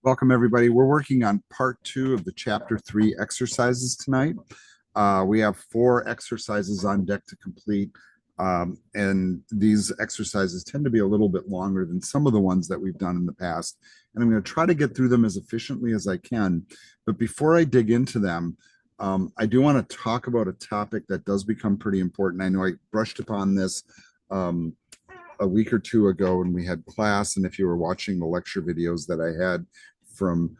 Welcome, everybody. We're working on part 2 of the chapter 3 exercises tonight. We have 4 exercises on deck to complete, and these exercises tend to be a little bit longer than some of the ones that we've done in the past. And I'm going to try to get through them as efficiently as I can. But before I dig into them, I do want to talk about a topic that does become pretty important. I know I brushed upon this a week or two ago when we had class, and if you were watching the lecture videos that I had from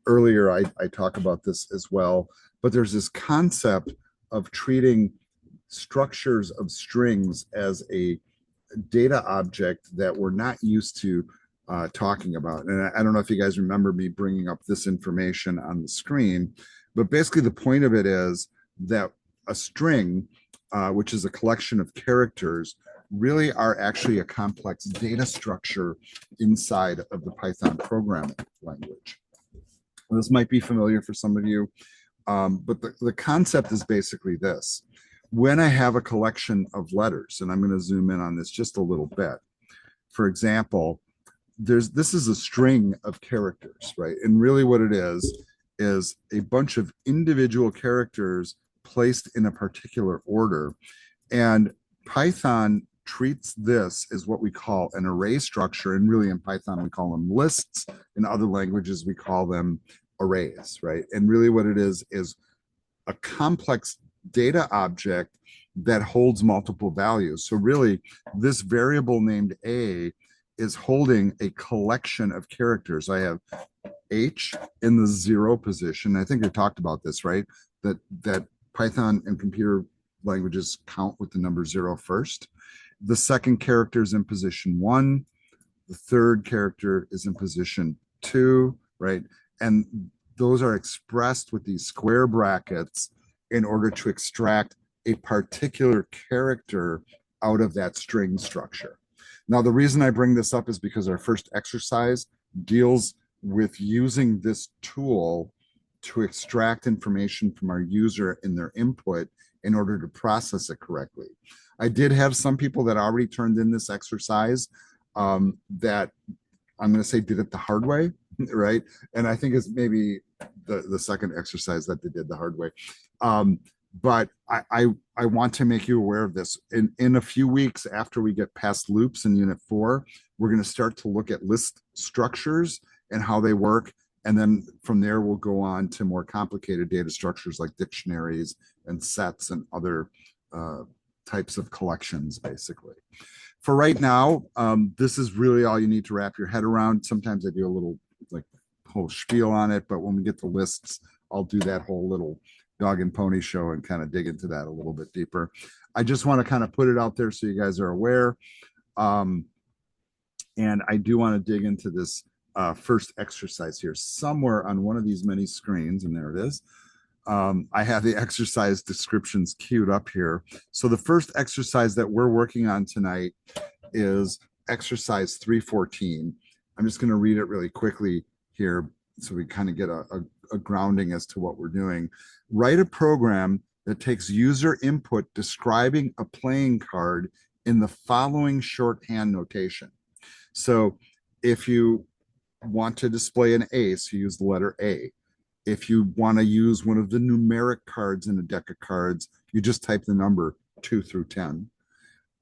earlier, I talk about this as well. But there's this concept of treating structures of strings as a data object that we're not used to talking about. And I don't know if you guys remember me bringing up this information on the screen, but basically the point of it is that a string, which is a collection of characters, really are actually a complex data structure inside of the Python programming language. This might be familiar for some of you, but the concept is basically this. When I have a collection of letters, and I'm going to zoom in on this just a little bit. For example, this is a string of characters, right? And really what it is a bunch of individual characters placed in a particular order. And Python treats this as what we call an array structure. And really in Python, we call them lists. In other languages, we call them arrays, right? And really what it is a complex data object that holds multiple values. So really, this variable named A is holding a collection of characters. I have H in the 0 position. I think I talked about this, right? That Python and computer languages count with the number 0 first. The second character is in position 1. The third character is in position 2, right? And those are expressed with these square brackets in order to extract a particular character out of that string structure. Now, the reason I bring this up is because our first exercise deals with using this tool to extract information from our user in their input in order to process it correctly. I did have some people that already turned in this exercise that I'm going to say did it the hard way, right? And I think it's maybe the second exercise that they did the hard way. But I want to make you aware of this. In a few weeks after we get past loops in Unit 4, we're going to start to look at list structures and how they work. And then from there, we'll go on to more complicated data structures like dictionaries and sets and other types of collections, basically. For right now, this is really all you need to wrap your head around. Sometimes I do a little like whole spiel on it, but when we get to lists, I'll do that whole little dog and pony show and kind of dig into that a little bit deeper. I just want to kind of put it out there so you guys are aware. And I do want to dig into this first exercise here somewhere on one of these many screens, and there it is. I have the exercise descriptions queued up here. So the first exercise that we're working on tonight is exercise 314. I'm just going to read it really quickly here so we kind of get a grounding as to what we're doing. Write a program that takes user input describing a playing card in the following shorthand notation. So if you want to display an ace, you use the letter A. If you want to use one of the numeric cards in a deck of cards, you just type the number 2 through 10.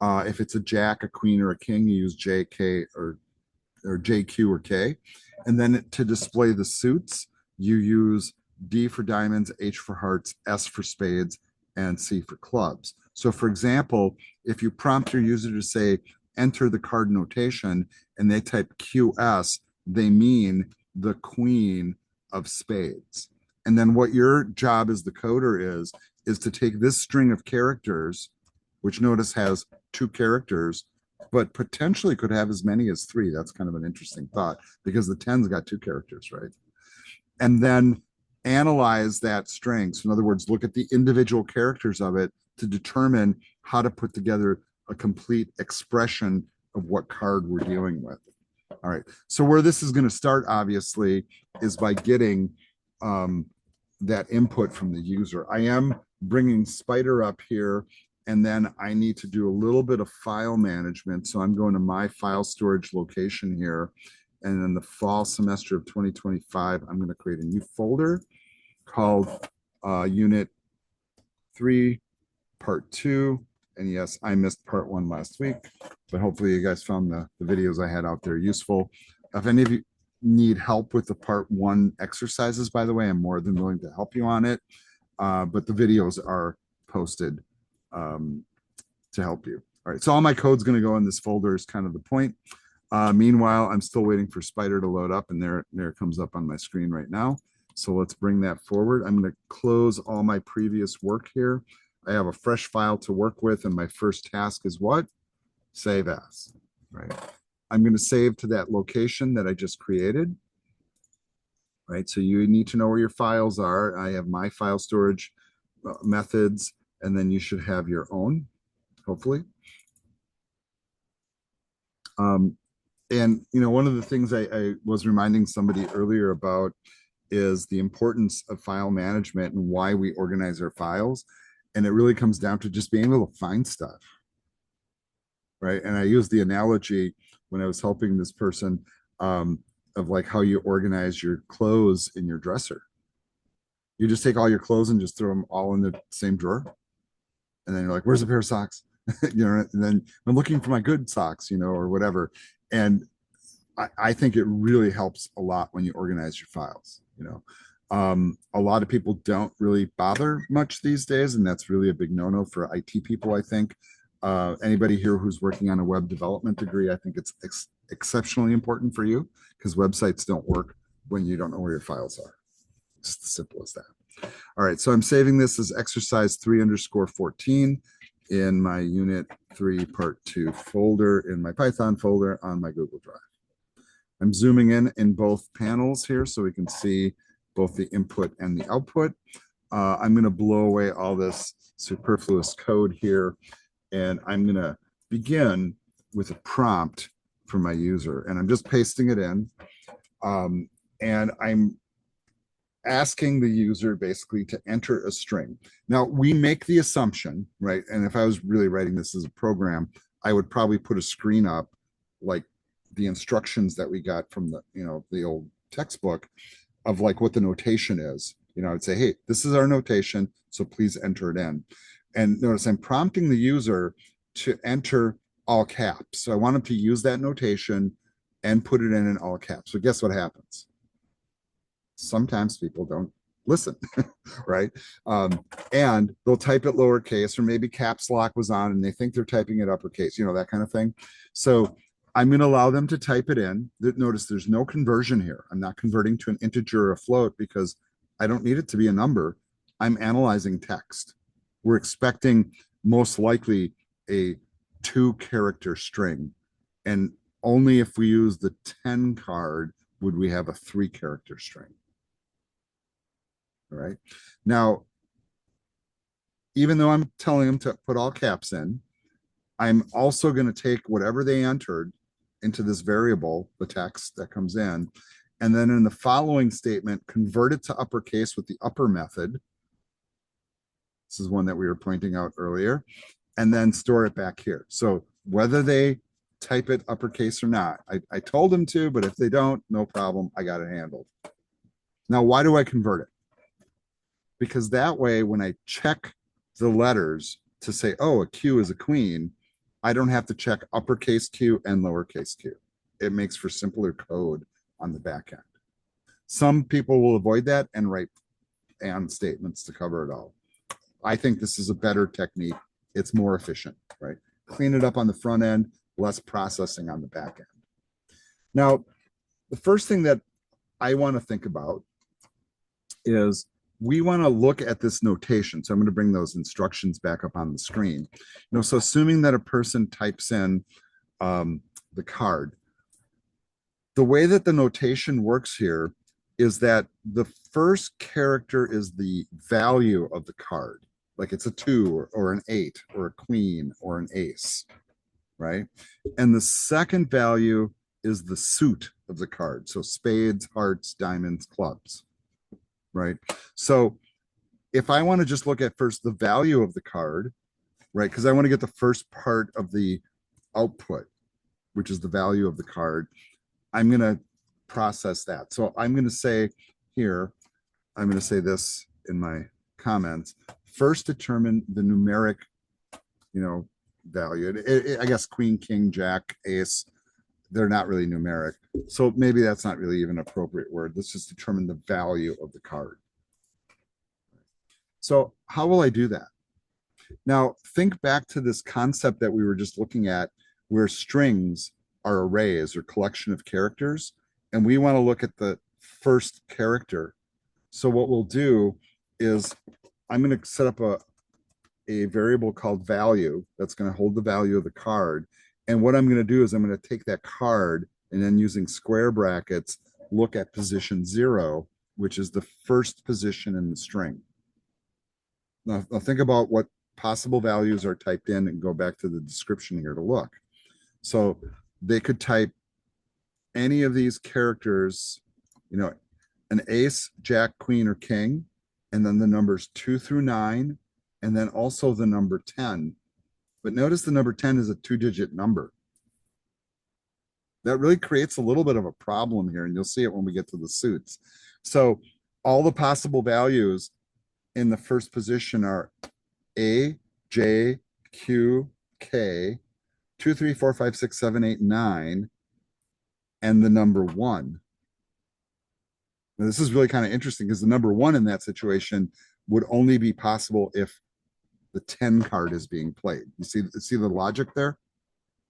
If it's a jack, a queen, or a king, you use J, K, or J, Q, or K. And then to display the suits, you use D for diamonds, H for hearts, S for spades, and C for clubs. So for example, if you prompt your user to say, enter the card notation, and they type QS, they mean the queen of spades. And then what your job as the coder is to take this string of characters, which notice has 2 characters, but potentially could have as many as 3. That's kind of an interesting thought because the 10's got 2 characters, right? And then analyze that string. So in other words, look at the individual characters of it to determine how to put together a complete expression of what card we're dealing with. All right, so where this is going to start, obviously, is by getting that input from the user. I am bringing Spider up here, and then I need to do a little bit of file management. So I'm going to my file storage location here, And in the fall semester of 2025, I'm going to create a new folder called Unit 3, Part 2. And yes, I missed Part 1 last week, but hopefully you guys found the videos I had out there useful. If any of you need help with the Part 1 exercises, by the way, I'm more than willing to help you on it. But the videos are posted to help you. All right, so all my code's going to go in this folder is kind of the point. Meanwhile, I'm still waiting for Spider to load up, and there it comes up on my screen right now. So let's bring that forward. I'm going to close all my previous work here. I have a fresh file to work with, and my first task is what? Save as, right? I'm going to save to that location that I just created, right? So you need to know where your files are. I have my file storage methods, and then you should have your own, hopefully. And one of the things I was reminding somebody earlier about is the importance of file management and why we organize our files. And it really comes down to just being able to find stuff, right? And I used the analogy when I was helping this person of like how you organize your clothes in your dresser. You just take all your clothes and just throw them all in the same drawer. And then you're like, where's a pair of socks? And then I'm looking for my good socks, or whatever. And I think it really helps a lot when you organize your files. A lot of people don't really bother much these days, and that's really a big no-no for IT people, I think. Anybody here who's working on a web development degree, I think it's exceptionally important for you, because websites don't work when you don't know where your files are. Just as simple as that. All right, so I'm saving this as exercise 3_14 in my Unit 3 Part 2 folder in my Python folder on my Google Drive. I'm zooming in both panels here so we can see both the input and the output. I'm going to blow away all this superfluous code here, and I'm going to begin with a prompt for my user, and I'm just pasting it in, and I'm asking the user basically to enter a string. Now, we make the assumption, right? And if I was really writing this as a program, I would probably put a screen up like the instructions that we got from the old textbook of like what the notation is. I'd say, hey, this is our notation, so please enter it in. And notice I'm prompting the user to enter all caps. So I want them to use that notation and put it in all caps. So guess what happens? Sometimes people don't listen, right? And they'll type it lowercase, or maybe caps lock was on and they think they're typing it uppercase, that kind of thing. So I'm going to allow them to type it in. Notice there's no conversion here. I'm not converting to an integer or a float because I don't need it to be a number. I'm analyzing text. We're expecting most likely a 2-character string. And only if we use the 10 card would we have a 3-character string. All right. Now, even though I'm telling them to put all caps in, I'm also going to take whatever they entered into this variable, the text that comes in, and then in the following statement, convert it to uppercase with the upper method. This is one that we were pointing out earlier, and then store it back here. So whether they type it uppercase or not, I told them to, but if they don't, no problem, I got it handled. Now, why do I convert it? Because that way, when I check the letters to say, oh, a Q is a queen, I don't have to check uppercase Q and lowercase q. It makes for simpler code on the back end. Some people will avoid that and write and statements to cover it all. I think this is a better technique. It's more efficient, right? Clean it up on the front end, less processing on the back end. Now, the first thing that I want to think about is we want to look at this notation. So I'm going to bring those instructions back up on the screen. So assuming that a person types in the card, the way that the notation works here is that the first character is the value of the card. Like it's a 2 or an 8 or a queen or an ace, right? And the second value is the suit of the card. So spades, hearts, diamonds, clubs. Right. So if I want to just look at first the value of the card, right, because I want to get the first part of the output, which is the value of the card, I'm going to process that. So I'm going to say here, I'm going to say this in my comments. First, determine the numeric, value. I guess queen, king, jack, ace, they're not really numeric. So maybe that's not really even an appropriate word. Let's just determine the value of the card. So how will I do that? Now, think back to this concept that we were just looking at where strings are arrays or collection of characters, and we want to look at the first character. So what we'll do is I'm going to set up a variable called value that's going to hold the value of the card. And what I'm going to do is I'm going to take that card and then using square brackets, look at position 0, which is the first position in the string. Now think about what possible values are typed in and go back to the description here to look. So they could type any of these characters, an ace, jack, queen, or king, and then the numbers 2 through 9, and then also the number 10. But notice the number 10 is a 2-digit number. That really creates a little bit of a problem here, and you'll see it when we get to the suits. So all the possible values in the first position are A, J, Q, K, 2, 3, 4, 5, 6, 7, 8, 9, and the number 1. Now, this is really kind of interesting because the number 1 in that situation would only be possible if the 10 card is being played. You see the logic there?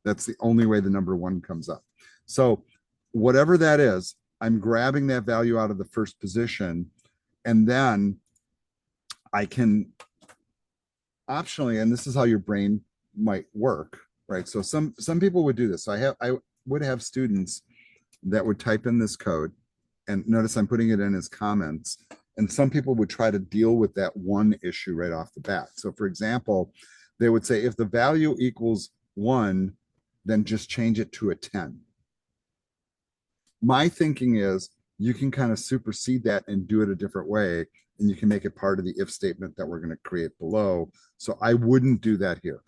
That's the only way the number 1 comes up. So whatever that is, I'm grabbing that value out of the first position, and then I can optionally, and this is how your brain might work, right? So some people would do this. So I would have students that would type in this code, and notice I'm putting it in as comments. And some people would try to deal with that one issue right off the bat. So for example, they would say, if the value equals 1, then just change it to a 10. My thinking is you can kind of supersede that and do it a different way, and you can make it part of the if statement that we're going to create below. So I wouldn't do that here.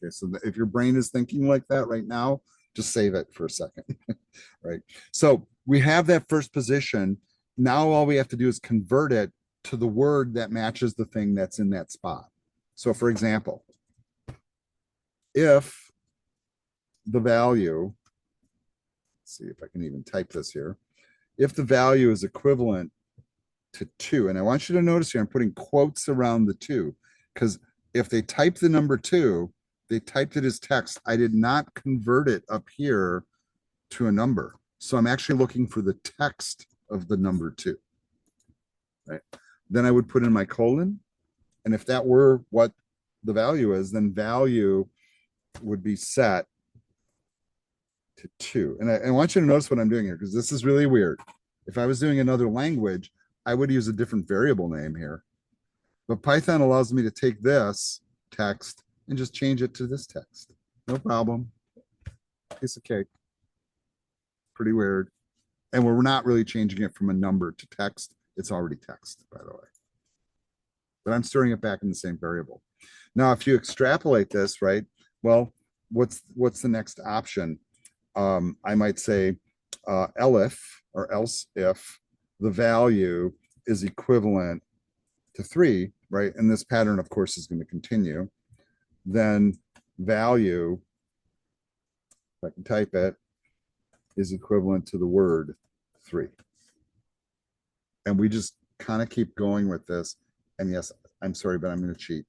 Okay, so if your brain is thinking like that right now, just save it for a second, right? So we have that first position. Now all we have to do is convert it to the word that matches the thing that's in that spot. So for example, if the value, let's see if I can even type this here, if the value is equivalent to 2, and I want you to notice here, I'm putting quotes around the 2, because if they type the number 2, they typed it as text. I did not convert it up here to a number. So I'm actually looking for the text of the number 2, right? Then I would put in my colon. And if that were what the value is, then value would be set to 2. And I want you to notice what I'm doing here, because this is really weird. If I was doing another language, I would use a different variable name here. But Python allows me to take this text and just change it to this text. No problem. Piece of cake. Pretty weird. And we're not really changing it from a number to text. It's already text, by the way. But I'm storing it back in the same variable. Now, if you extrapolate this, right, well, what's the next option? I might say elif, or else if the value is equivalent to 3, right? And this pattern, of course, is going to continue. Then value, if I can type it, is equivalent to the word 3. And we just kind of keep going with this. And yes, I'm sorry, but I'm going to cheat.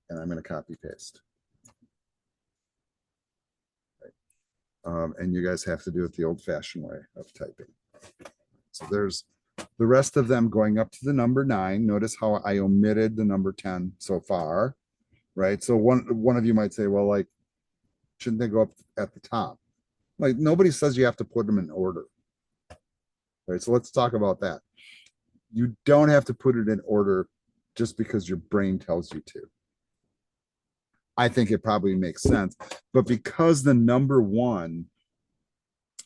And I'm going to copy paste. Right. And you guys have to do it the old-fashioned way of typing. So there's the rest of them going up to the number 9. Notice how I omitted the number 10 so far, right? So one of you might say, well, like, shouldn't they go up at the top? Like, nobody says you have to put them in order. Right, so let's talk about that. You don't have to put it in order just because your brain tells you to. I think it probably makes sense. But because the number 1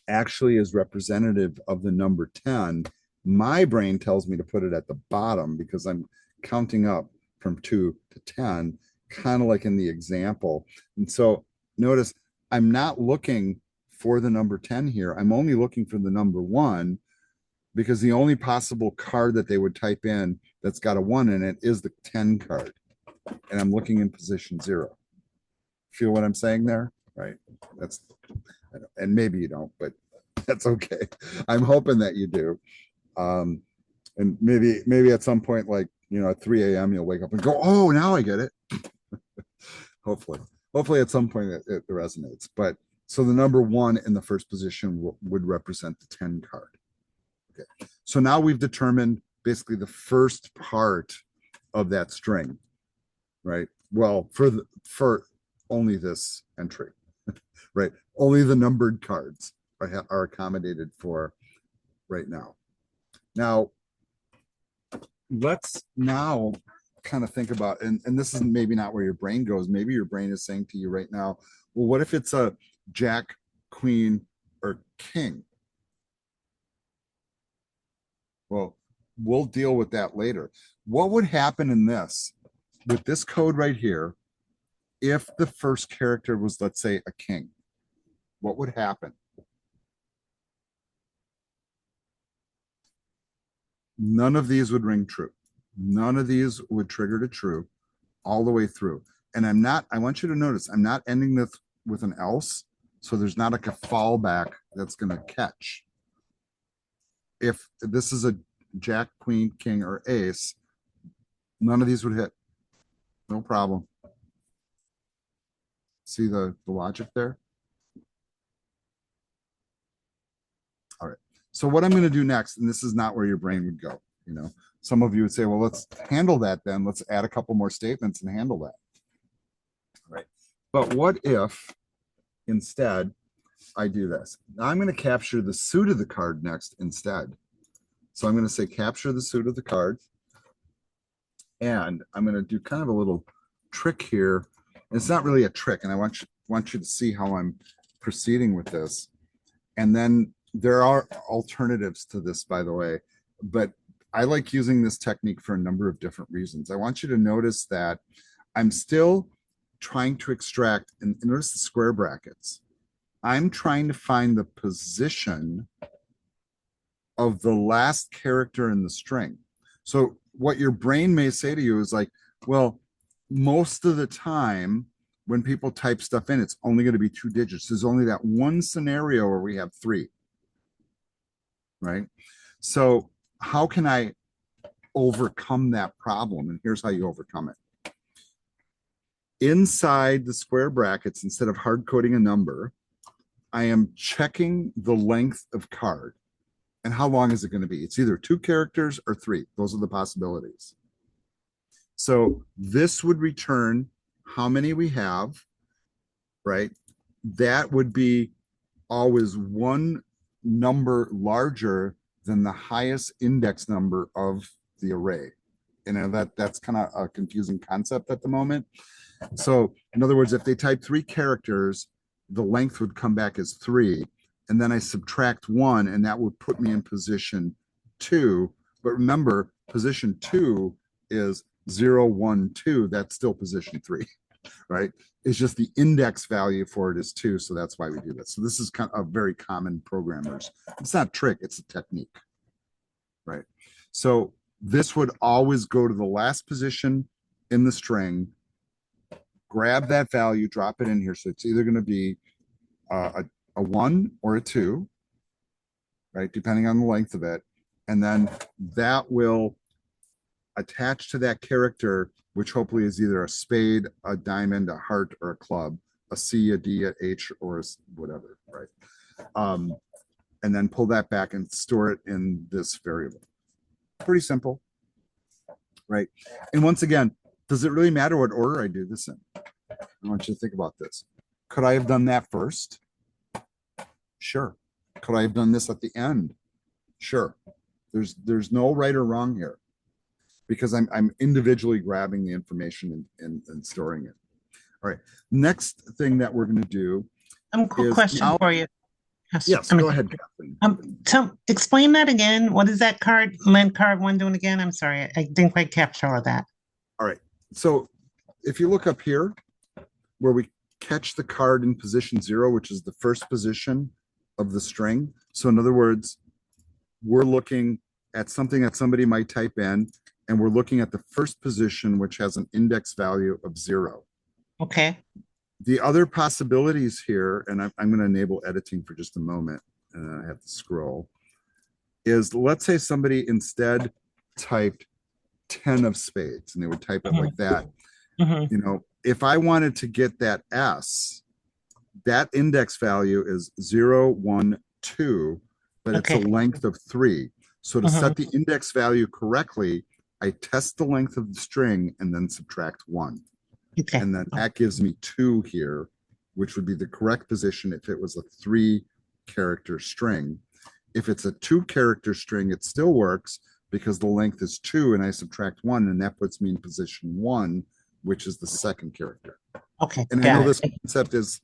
actually is representative of the number 10, my brain tells me to put it at the bottom because I'm counting up from 2 to 10, kind of like in the example. And so notice I'm not looking for the number 10 here, I'm only looking for the number 1 because the only possible card that they would type in that's got a 1 in it is the 10 card. And I'm looking in position 0. Feel what I'm saying there? Right. That's, and maybe you don't, but that's okay. I'm hoping that you do. And maybe at some point, like, at 3 a.m., you'll wake up and go, oh, now I get it. Hopefully at some point it resonates. But so the number 1 in the first position would represent the 10 card. Okay. So now we've determined basically the first part of that string, right? Well, for only this entry, right? Only the numbered cards are accommodated for right now. Now, let's now kind of think about, and this is maybe not where your brain goes. Maybe your brain is saying to you right now, well, what if it's a jack, queen, or king? Well, we'll deal with that later. What would happen in this, with this code right here, if the first character was, let's say, a king? What would happen? None of these would ring true. None of these would trigger to true all the way through. And I want you to notice, I'm not ending this with an else. So there's not like a fallback that's going to catch. If this is a jack, queen, king, or ace, none of these would hit. No problem. See the logic there? All right. So what I'm going to do next, and this is not where your brain would go, some of you would say, well, let's handle that then. Let's add a couple more statements and handle that. All right. But what if instead I do this? Now I'm going to capture the suit of the card next instead. So I'm going to say capture the suit of the card. And I'm going to do kind of a little trick here. And it's not really a trick. And I want you to see how I'm proceeding with this. And then there are alternatives to this, by the way. But I like using this technique for a number of different reasons. I want you to notice that I'm still trying to extract, and notice the square brackets. I'm trying to find the position of the last character in the string. So what your brain may say to you is like, well, most of the time when people type stuff in, it's only going to be 2 digits. There's only that one scenario where we have 3, right? So how can I overcome that problem? And here's how you overcome it. Inside the square brackets, instead of hard coding a number, I am checking the length of card. And how long is it going to be? It's either 2 characters or 3. Those are the possibilities. So this would return how many we have, right? That would be always one number larger than the highest index number of the array. That's kind of a confusing concept at the moment. So in other words, if they type 3 characters, the length would come back as 3. And then I subtract 1, and that would put me in position 2. But remember, position 2 is 0, 1, 2. That's still position 3, right? It's just the index value for it is 2. So that's why we do this. So this is kind of very common programmers. It's not a trick, it's a technique, right? So this would always go to the last position in the string, grab that value, drop it in here. So it's either going to be a 1 or a 2, right? Depending on the length of it. And then that will attach to that character, which hopefully is either a spade, a diamond, a heart, or a club, a C, a D, a H, or a whatever, right? And then pull that back and store it in this variable. Pretty simple, right? And once again, does it really matter what order I do this in? I want you to think about this. Could I have done that first? Sure. Could I have done this at the end? Sure. There's no right or wrong here because I'm individually grabbing the information and storing it. All right. Next thing that we're going to do. Quick question for you. Yes, go ahead, Kathleen. Explain that again. What is that card, lend card 1 doing again? I'm sorry, I didn't quite capture all of that. All right. So if you look up here where we catch the card in position 0, which is the first position of the string. So in other words, we're looking at something that somebody might type in, and we're looking at the first position, which has an index value of 0. Okay. The other possibilities here, and I'm going to enable editing for just a moment, and I have to scroll, is let's say somebody instead typed 10 of spades, and they would type it like that. Mm-hmm. You know, if I wanted to get that S, that index value is 0, 1, 2, but it's a Okay. length of 3. So to Mm-hmm. set the index value correctly, I test the length of the string and then subtract 1. Okay. And then that gives me 2 here, which would be the correct position if it was a 3-character string. If it's a 2-character string, it still works because the length is 2 and I subtract 1, and that puts me in position 1, which is the second character. Okay. And I know Got this it. concept is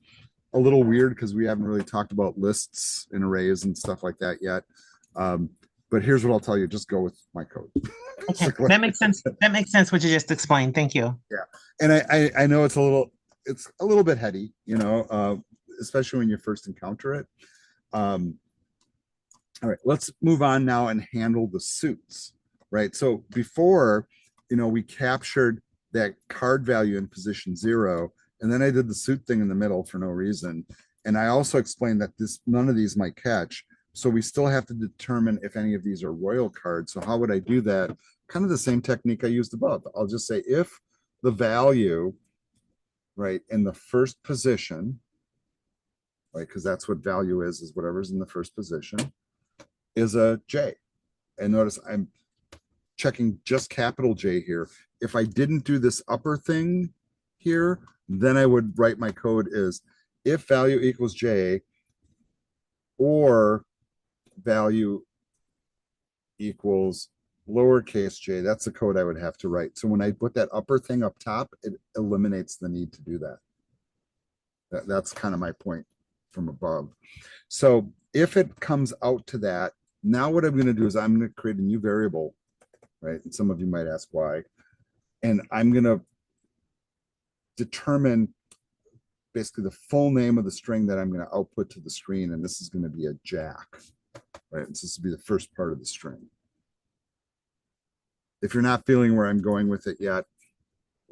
a little weird because we haven't really talked about lists and arrays and stuff like that yet. But here's what I'll tell you: just go with my code. Okay. That makes sense. That makes sense what you just explained. Thank you. Yeah, and I know it's a little bit heady, you know, especially when you first encounter it. All right, let's move on now and handle the suits. Right. So before, you know, we captured that card value in position 0, and then I did the suit thing in the middle for no reason. And I also explained that none of these might catch. So we still have to determine if any of these are royal cards. So how would I do that? Kind of the same technique I used above. I'll just say if the value, right, in the first position, right, because that's what value is whatever's in the first position, is a J. And notice I'm checking just capital J here. If I didn't do this upper thing here, then I would write my code is if value equals J or value equals lowercase j, that's the code I would have to write. So when I put that upper thing up top, it eliminates the need to do that. That's kind of my point from above. So if it comes out to that, now what I'm going to do is I'm going to create a new variable, right? And some of you might ask why. And I'm going to determine basically the full name of the string that I'm going to output to the screen. And this is going to be a jack, right? And so this will be the first part of the string. If you're not feeling where I'm going with it yet,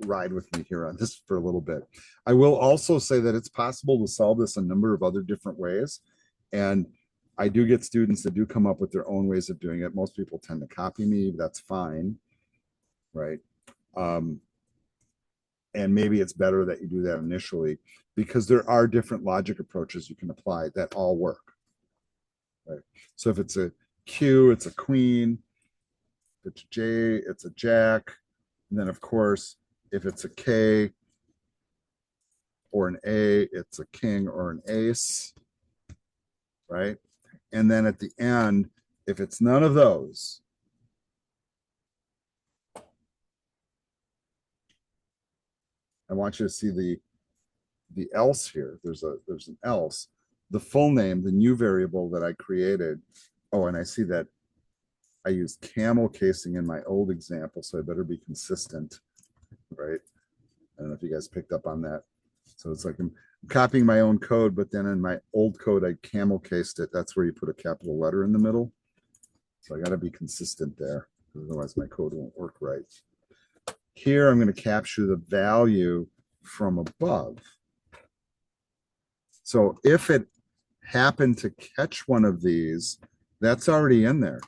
ride with me here on this for a little bit. I will also say that it's possible to solve this a number of other different ways. And I do get students that do come up with their own ways of doing it. Most people tend to copy me. That's fine, right? And maybe it's better that you do that initially because there are different logic approaches you can apply that all work, right? So if it's a Q, it's a queen. If it's a J, it's a jack. And then, of course, if it's a K or an A, it's a king or an ace, right? And then at the end, if it's none of those, I want you to see the else here. There's an else. The full name, the new variable that I created. Oh, and I see that I used camel casing in my old example, so I better be consistent, right? I don't know if you guys picked up on that. So it's like I'm copying my own code, but then in my old code, I camel cased it. That's where you put a capital letter in the middle. So I got to be consistent there, otherwise my code won't work right. Here, I'm going to capture the value from above. So if it happened to catch one of these, that's already in there.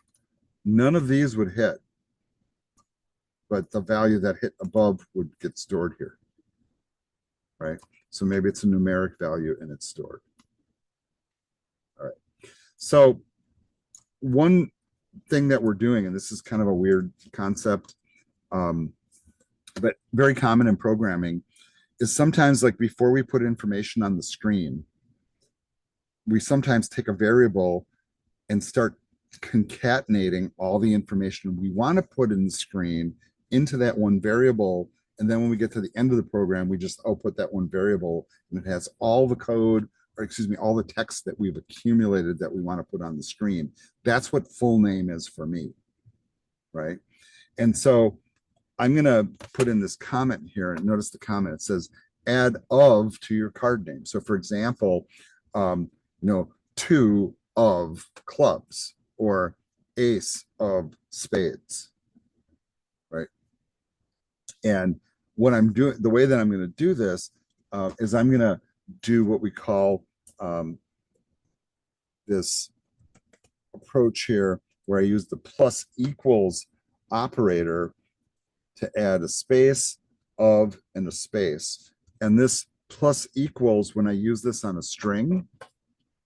None of these would hit, but the value that hit above would get stored here, right? So maybe it's a numeric value and it's stored. All right. So one thing that we're doing, and this is kind of a weird concept, but very common in programming, is sometimes like before we put information on the screen, we sometimes take a variable and start concatenating all the information we want to put in the screen into that one variable. And then when we get to the end of the program, we just output that one variable and it has all the code, or excuse me, all the text that we've accumulated that we want to put on the screen. That's what full name is for me, right? And so I'm going to put in this comment here, and notice the comment. It says, add of to your card name. So for example, you know, two of clubs or ace of spades, right? And what I'm doing, the way that I'm going to do this is I'm going to do what we call this approach here, where I use the plus equals operator to add a space, of, and a space. And this plus equals, when I use this on a string,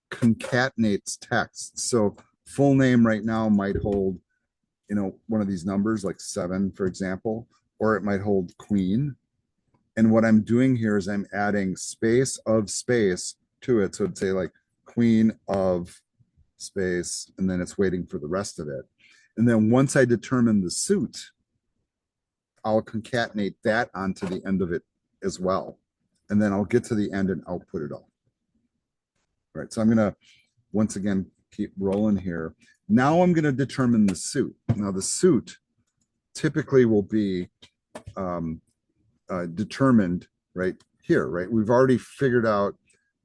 concatenates text. So full name right now might hold, you know, one of these numbers like 7, for example, or it might hold queen. And what I'm doing here is I'm adding space of space to it. So it'd say like queen of space, and then it's waiting for the rest of it. And then once I determine the suit, I'll concatenate that onto the end of it as well. And then I'll get to the end and output it all. All right, so I'm gonna, once again, keep rolling here. Now I'm gonna determine the suit. Now the suit typically will be determined right here, right? We've already figured out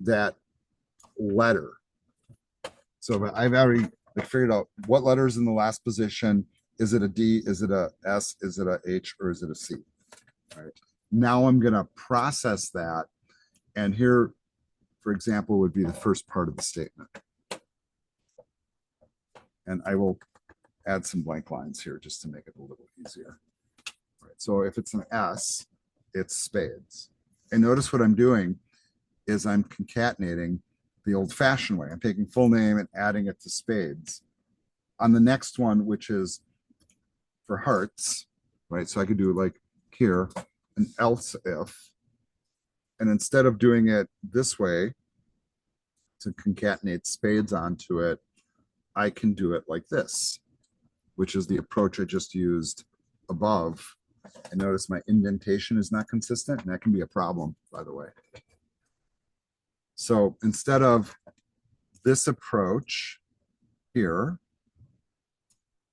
that letter. So I've already figured out what letter is in the last position. Is it a D? Is it a S? Is it a H? Or is it a C? All right. Now I'm going to process that. And here, for example, would be the first part of the statement. And I will add some blank lines here just to make it a little easier. All right. So if it's an S, it's spades. And notice what I'm doing is I'm concatenating the old-fashioned way. I'm taking full name and adding it to spades. On the next one, which is for hearts, right? So I could do like here, an else if. And instead of doing it this way to concatenate spades onto it, I can do it like this, which is the approach I just used above. And notice my indentation is not consistent, and that can be a problem, by the way. So instead of this approach here,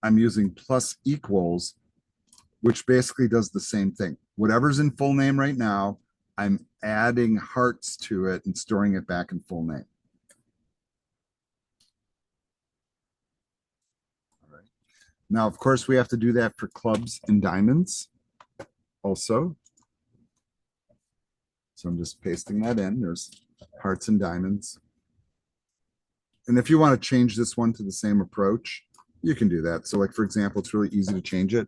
I'm using plus equals, which basically does the same thing. Whatever's in full name right now, I'm adding hearts to it and storing it back in full name. All right. Now, of course, we have to do that for clubs and diamonds also. So I'm just pasting that in. There's hearts and diamonds. And if you want to change this one to the same approach, you can do that. So like, for example, it's really easy to change it.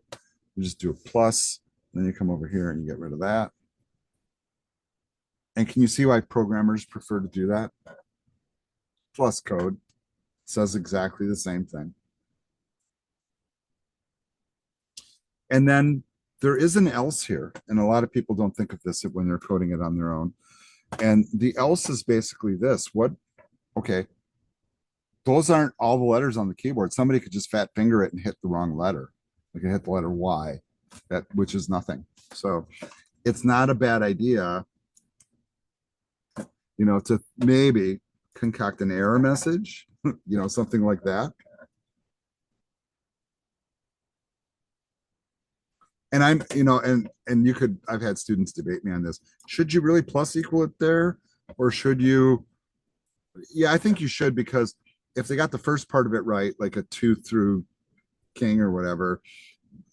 You just do a plus, then you come over here and you get rid of that. And can you see why programmers prefer to do that? Plus code says exactly the same thing. And then there is an else here. And a lot of people don't think of this when they're coding it on their own. And the else is basically this. Okay, those aren't all the letters on the keyboard. Somebody could just fat finger it and hit the wrong letter. They can hit the letter Y, which is nothing. So it's not a bad idea, you know, to maybe concoct an error message, you know, something like that. And I'm, you know, and you could, I've had students debate me on this. Should you really plus equal it there? Or should you? Yeah, I think you should, because if they got the first part of it right, like a 2 through king or whatever,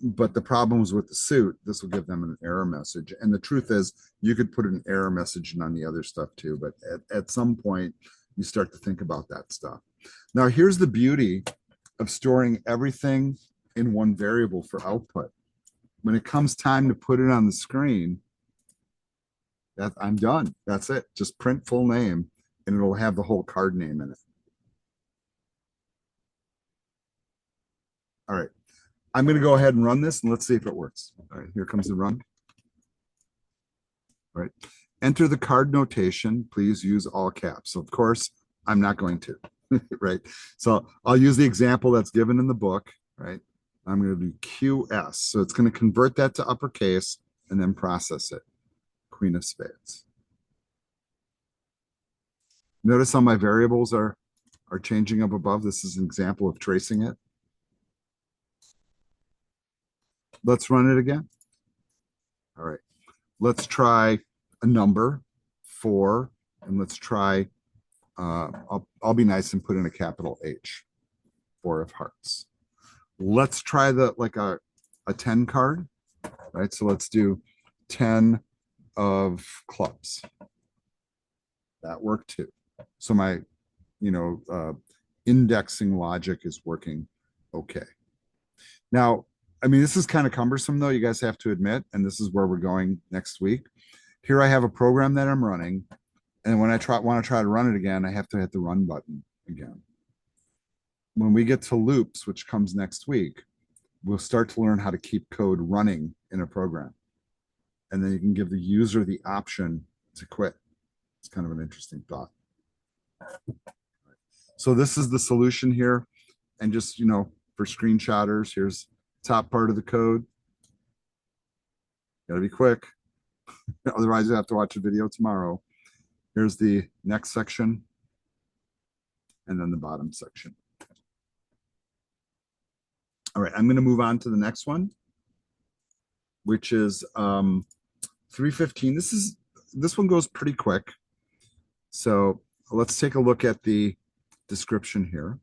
but the problems with the suit, this will give them an error message. And the truth is, you could put an error message in on the other stuff too, but at some point, you start to think about that stuff. Now, here's the beauty of storing everything in one variable for output. When it comes time to put it on the screen, I'm done. That's it. Just print full name, and it'll have the whole card name in it. All right. I'm going to go ahead and run this, and let's see if it works. All right, here comes the run. All right. Enter the card notation. Please use all caps. So of course, I'm not going to, right? So I'll use the example that's given in the book, right? I'm going to do QS. So it's going to convert that to uppercase and then process it. Queen of spades. Notice how my variables are changing up above. This is an example of tracing it. Let's run it again. All right. Let's try a number, 4, and let's try, I'll be nice and put in a capital H, 4 of hearts. Let's try like a 10 card, right? So let's do 10 of clubs. That worked too. So my, indexing logic is working okay. Now, I mean, this is kind of cumbersome though, you guys have to admit, and this is where we're going next week. Here I have a program that I'm running, and when I want to try to run it again, I have to hit the run button again. When we get to loops, which comes next week, we'll start to learn how to keep code running in a program. And then you can give the user the option to quit. It's kind of an interesting thought. So this is the solution here. And just, for screenshotters, here's top part of the code. Got to be quick. Otherwise, you have to watch a video tomorrow. Here's the next section. And then the bottom section. All right, I'm going to move on to the next one, which is 315. This one goes pretty quick. So let's take a look at the description here.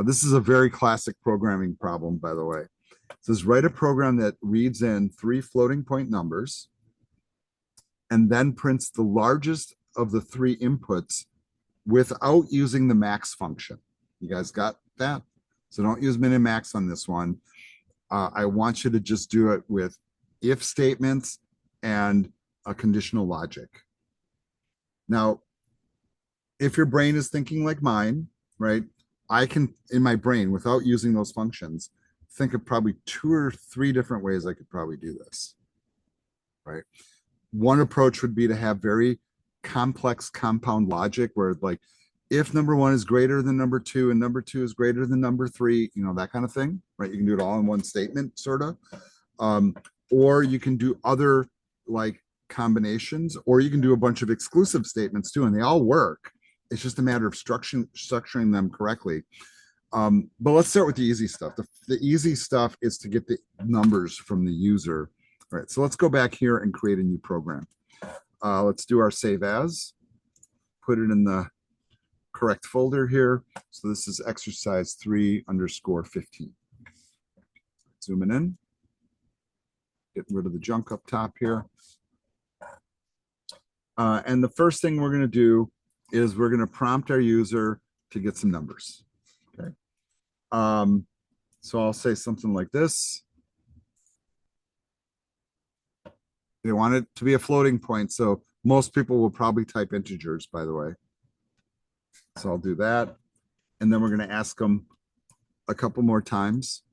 This is a very classic programming problem, by the way. It says write a program that reads in 3 floating point numbers and then prints the largest of the 3 inputs without using the max function. You guys got that? So don't use min and max on this one. I want you to just do it with if statements and a conditional logic. Now, if your brain is thinking like mine, right, I can, in my brain, without using those functions, think of probably 2 or 3 different ways I could probably do this, right? One approach would be to have very complex compound logic where like, if number 1 is greater than number 2 and number 2 is greater than number 3, that kind of thing, right? You can do it all in one statement, sort of. Or you can do other like combinations, or you can do a bunch of exclusive statements too, and they all work. It's just a matter of structuring them correctly. But let's start with the easy stuff. The easy stuff is to get the numbers from the user. All right, so let's go back here and create a new program. Let's do our save as, put it in the correct folder here. So this is exercise 3_15. Zooming in, getting rid of the junk up top here. And the first thing we're going to do is we're going to prompt our user to get some numbers. Okay. So I'll say something like this. They want it to be a floating point. So most people will probably type integers, by the way. So I'll do that. And then we're going to ask them a couple more times.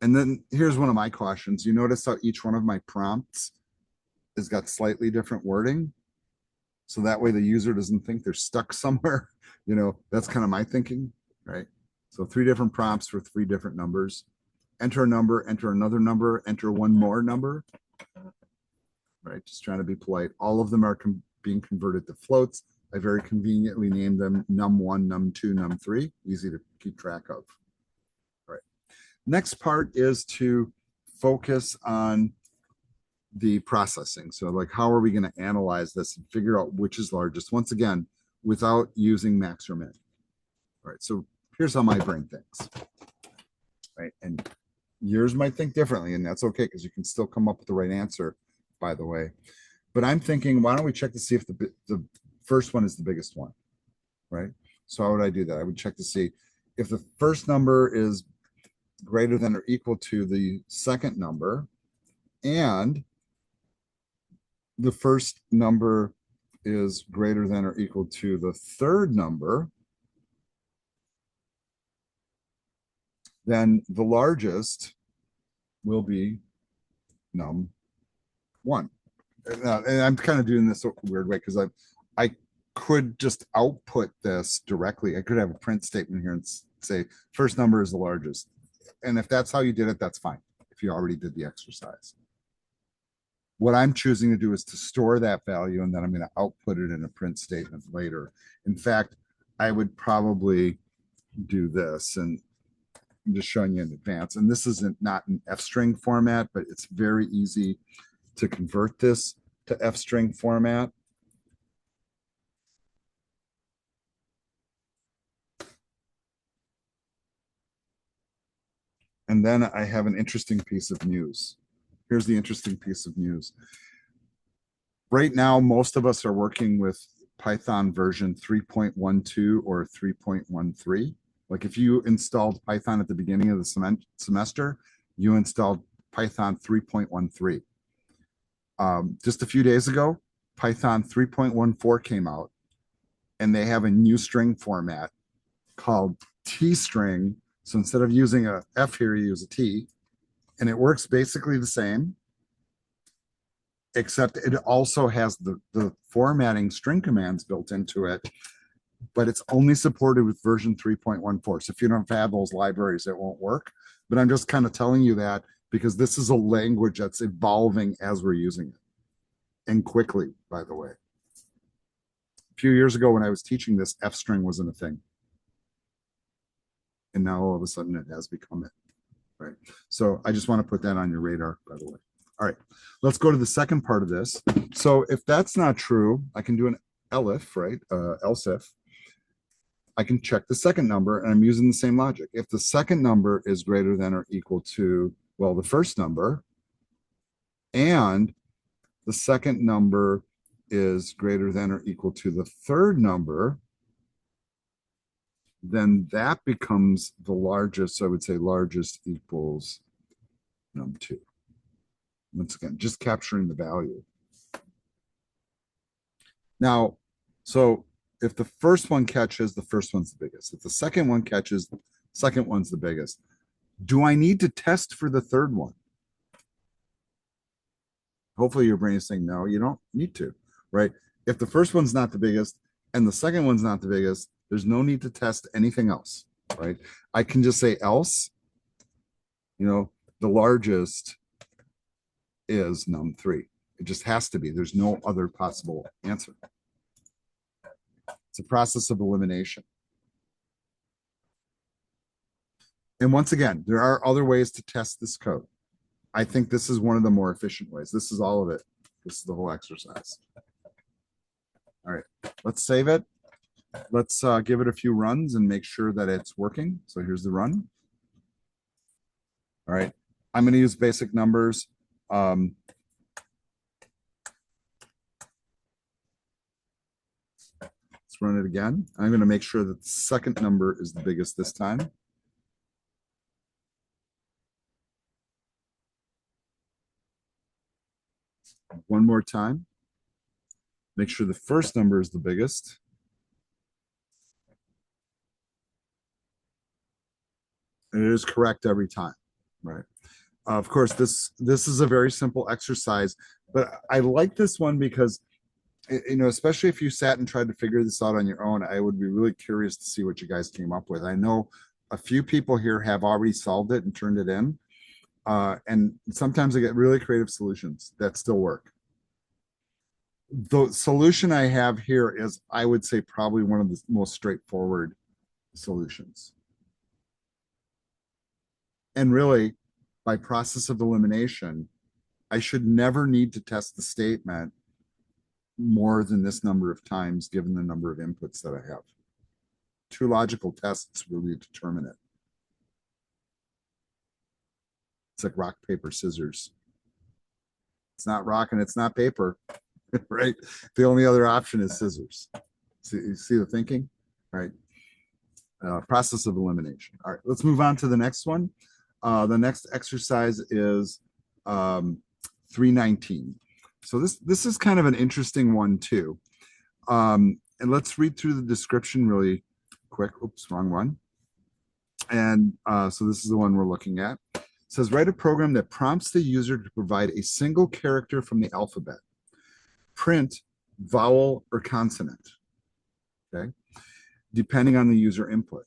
And then here's one of my cautions. You notice how each one of my prompts has got slightly different wording. So that way the user doesn't think they're stuck somewhere. That's kind of my thinking, right? So 3 different prompts for 3 different numbers. Enter a number, enter another number, enter one more number. Right, just trying to be polite. All of them are being converted to floats. I very conveniently named them num1, num2, num3. Easy to keep track of. All right. Next part is to focus on the processing. So like, how are we going to analyze this and figure out which is largest? Once again, without using max or min. All right, so here's how my brain thinks. Right, and yours might think differently, and that's okay because you can still come up with the right answer, by the way. But I'm thinking, why don't we check to see if the first one is the biggest one, right? So how would I do that? I would check to see if the first number is greater than or equal to the second number, and the first number is greater than or equal to the third number, then the largest will be num1. And I'm kind of doing this a weird way because I could just output this directly. I could have a print statement here and say first number is the largest. And if that's how you did it, that's fine. If you already did the exercise. What I'm choosing to do is to store that value, and then I'm going to output it in a print statement later. In fact, I would probably do this, and I'm just showing you in advance. And this isn't not an F string format, but it's very easy to convert this to F string format. And then I have an interesting piece of news. Here's the interesting piece of news. Right now, most of us are working with Python version 3.12 or 3.13. Like if you installed Python at the beginning of the semester, you installed Python 3.13. Just a few days ago, Python 3.14 came out, and they have a new string format called T string. So instead of using a F here, you use a T, and it works basically the same, except it also has the formatting string commands built into it, but it's only supported with version 3.14. So if you don't have those libraries, it won't work. But I'm just kind of telling you that because this is a language that's evolving as we're using it, and quickly, by the way. A few years ago when I was teaching this, F string wasn't a thing. And now all of a sudden it has become it, right? So I just want to put that on your radar, by the way. All right, let's go to the second part of this. So if that's not true, I can do an elif, right? Else if. I can check the second number, and I'm using the same logic. If the second number is greater than or equal to, well, the first number, and the second number is greater than or equal to the third number, then that becomes the largest. So I would say largest equals num2. Once again, just capturing the value. Now, so if the first one catches, the first one's the biggest. If the second one catches, the second one's the biggest. Do I need to test for the third one? Hopefully your brain is saying, no, you don't need to, right? If the first one's not the biggest and the second one's not the biggest, there's no need to test anything else, right? I can just say else, the largest is num3. It just has to be. There's no other possible answer. It's a process of elimination. And once again, there are other ways to test this code. I think this is one of the more efficient ways. This is all of it. This is the whole exercise. All right, let's save it. Let's give it a few runs and make sure that it's working. So here's the run. All right, I'm going to use basic numbers. Let's run it again. I'm going to make sure that the second number is the biggest this time. One more time. Make sure the first number is the biggest. And it is correct every time, right? Of course, this is a very simple exercise, but I like this one because, especially if you sat and tried to figure this out on your own, I would be really curious to see what you guys came up with. I know a few people here have already solved it and turned it in. And sometimes I get really creative solutions that still work. The solution I have here is, I would say, probably one of the most straightforward solutions. And really, by process of elimination, I should never need to test the statement more than this number of times, given the number of inputs that I have. Two logical tests really determine it. It's like rock, paper, scissors. It's not rock and it's not paper, right? The only other option is scissors. You see the thinking, right? Process of elimination. All right, let's move on to the next one. The next exercise is 319. So this is kind of an interesting one too. And let's read through the description really quick. Oops, wrong one. And so this is the one we're looking at. It says, write a program that prompts the user to provide a single character from the alphabet. Print vowel or consonant, okay, depending on the user input,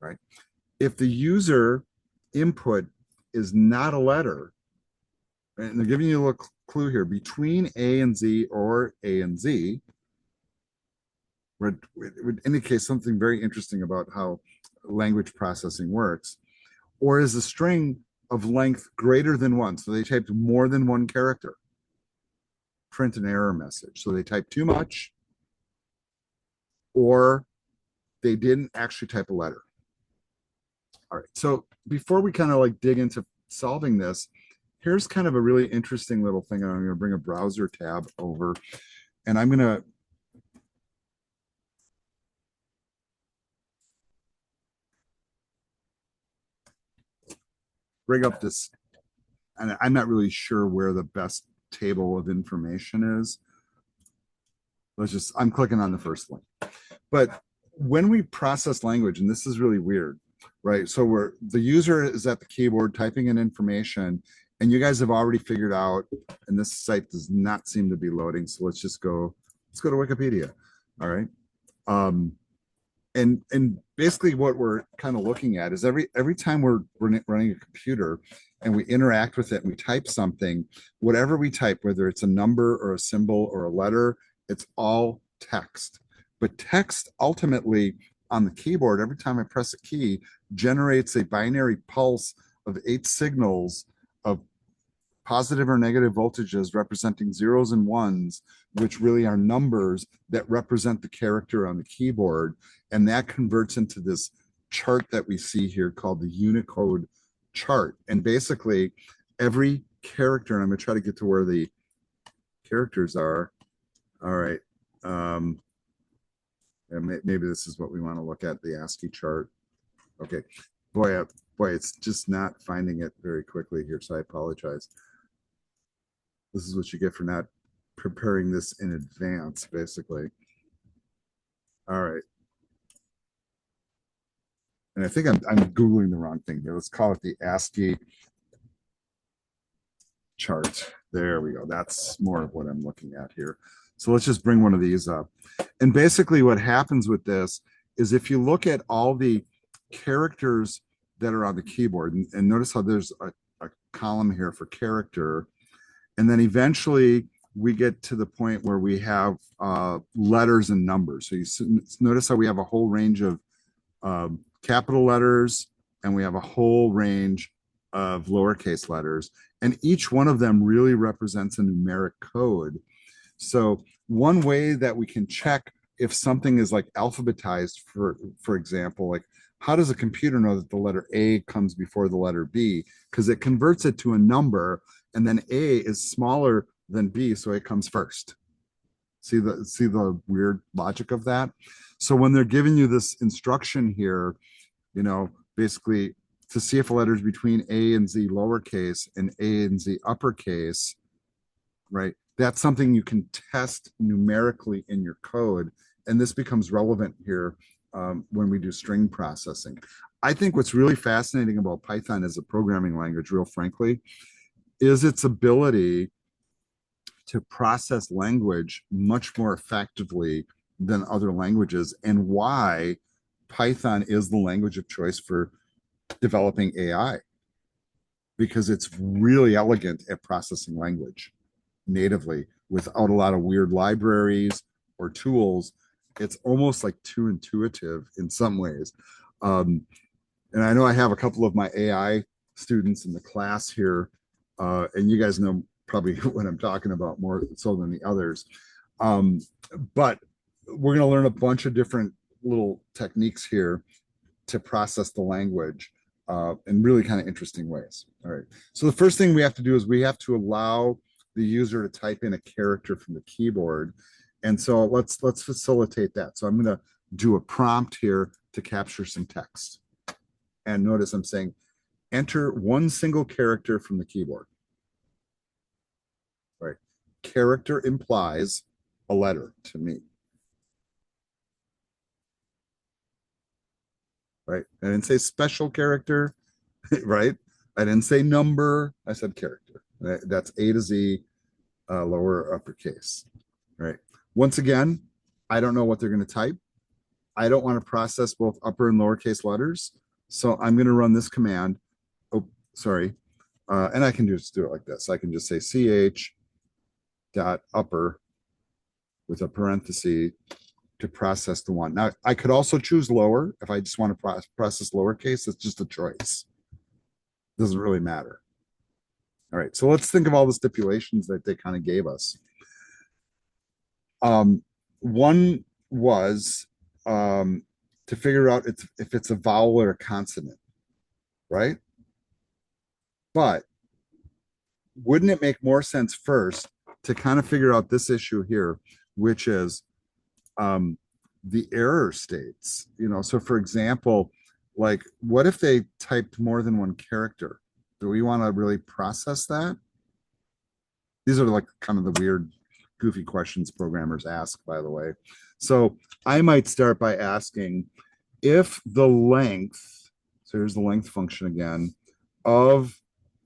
right? If the user input is not a letter, right, and they're giving you a little clue here, between A and Z or A and Z, it would indicate something very interesting about how language processing works, or is a string of length greater than one. So they typed more than one character. print an error message. So they type too much, or they didn't actually type a letter. All right. So before we kind of like dig into solving this, here's kind of a really interesting little thing. I'm going to bring a browser tab over, and I'm going to bring up this, and I'm not really sure where the best table of information is. I'm clicking on the first link. But when we process language, and this is really weird, right? So the user is at the keyboard typing in information, and you guys have already figured out, and this site does not seem to be loading. So let's go to Wikipedia. All right. And basically what we're kind of looking at is every time we're running a computer and we interact with it and we type something, whatever we type, whether it's a number or a symbol or a letter, it's all text. But text ultimately on the keyboard, every time I press a key, generates a binary pulse of 8 signals of positive or negative voltages representing zeros and ones, which really are numbers that represent the character on the keyboard. And that converts into this chart that we see here called the Unicode chart. And basically, every character, and I'm going to try to get to where the characters are. All right. And maybe this is what we want to look at, the ASCII chart. Okay. Boy, it's just not finding it very quickly here, so I apologize. This is what you get for not preparing this in advance, basically. All right. And I think I'm Googling the wrong thing here. Let's call it the ASCII chart. There we go. That's more of what I'm looking at here. So let's just bring one of these up. And basically what happens with this is if you look at all the characters that are on the keyboard, and notice how there's a column here for character, and then eventually we get to the point where we have letters and numbers. So you notice how we have a whole range of capital letters, and we have a whole range of lowercase letters. And each one of them really represents a numeric code. So one way that we can check if something is like alphabetized, for example, like how does a computer know that the letter A comes before the letter B? Because it converts it to a number, and then A is smaller than B, so it comes first. See the weird logic of that? So when they're giving you this instruction here, basically to see if a letter is between A and Z lowercase and A and Z uppercase, right? That's something you can test numerically in your code. And this becomes relevant here when we do string processing. I think what's really fascinating about Python as a programming language, real frankly, is its ability to process language much more effectively than other languages, and why Python is the language of choice for developing AI, because it's really elegant at processing language natively without a lot of weird libraries or tools. It's almost like too intuitive in some ways. And I know I have a couple of my AI students in the class here, and you guys know probably what I'm talking about more so than the others. But we're going to learn a bunch of different little techniques here to process the language in really kind of interesting ways. All right. So the first thing we have to do is we have to allow the user to type in a character from the keyboard. And so let's facilitate that. So I'm going to do a prompt here to capture some text. And notice I'm saying, enter one single character from the keyboard. Right. Character implies a letter to me. Right. I didn't say special character, right? I didn't say number. I said character. That's A to Z, lower uppercase. Right. Once again, I don't know what they're going to type. I don't want to process both upper and lowercase letters. So I'm going to run this command. Oh, sorry. And I can just do it like this. I can just say ch dot upper with a parenthesis to process the one. Now, I could also choose lower if I just want to process lowercase. It's just a choice. Doesn't really matter. All right, so let's think of all the stipulations that they kind of gave us. One was to figure out if it's a vowel or a consonant, right? But wouldn't it make more sense first to kind of figure out this issue here, which is um, the error states? So for example, like what if they typed more than one character? Do we want to really process that? These are like kind of the weird, goofy questions programmers ask, by the way. So I might start by asking if the length, so here's the length function again, of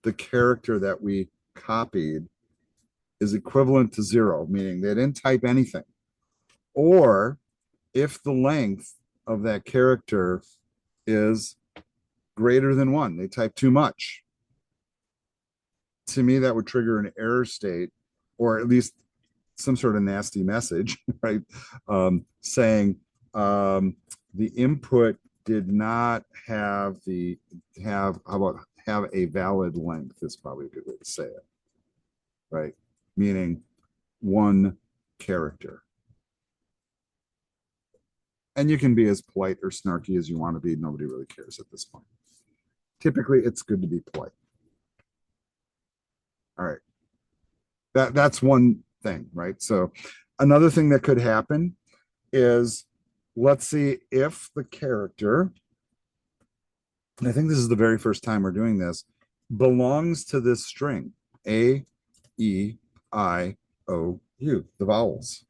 the character that we copied is equivalent to 0, meaning they didn't type anything, or if the length of that character is greater than 1, they type too much. To me, that would trigger an error state, or at least some sort of nasty message, right? Saying the input did not how about have a valid length is probably a good way to say it, right? Meaning one character. And you can be as polite or snarky as you want to be. Nobody really cares at this point. Typically, it's good to be polite. All right. That's one thing, right? So another thing that could happen is, let's see if the character, and I think this is the very first time we're doing this, belongs to this string, A, E, I, O, U, the vowels.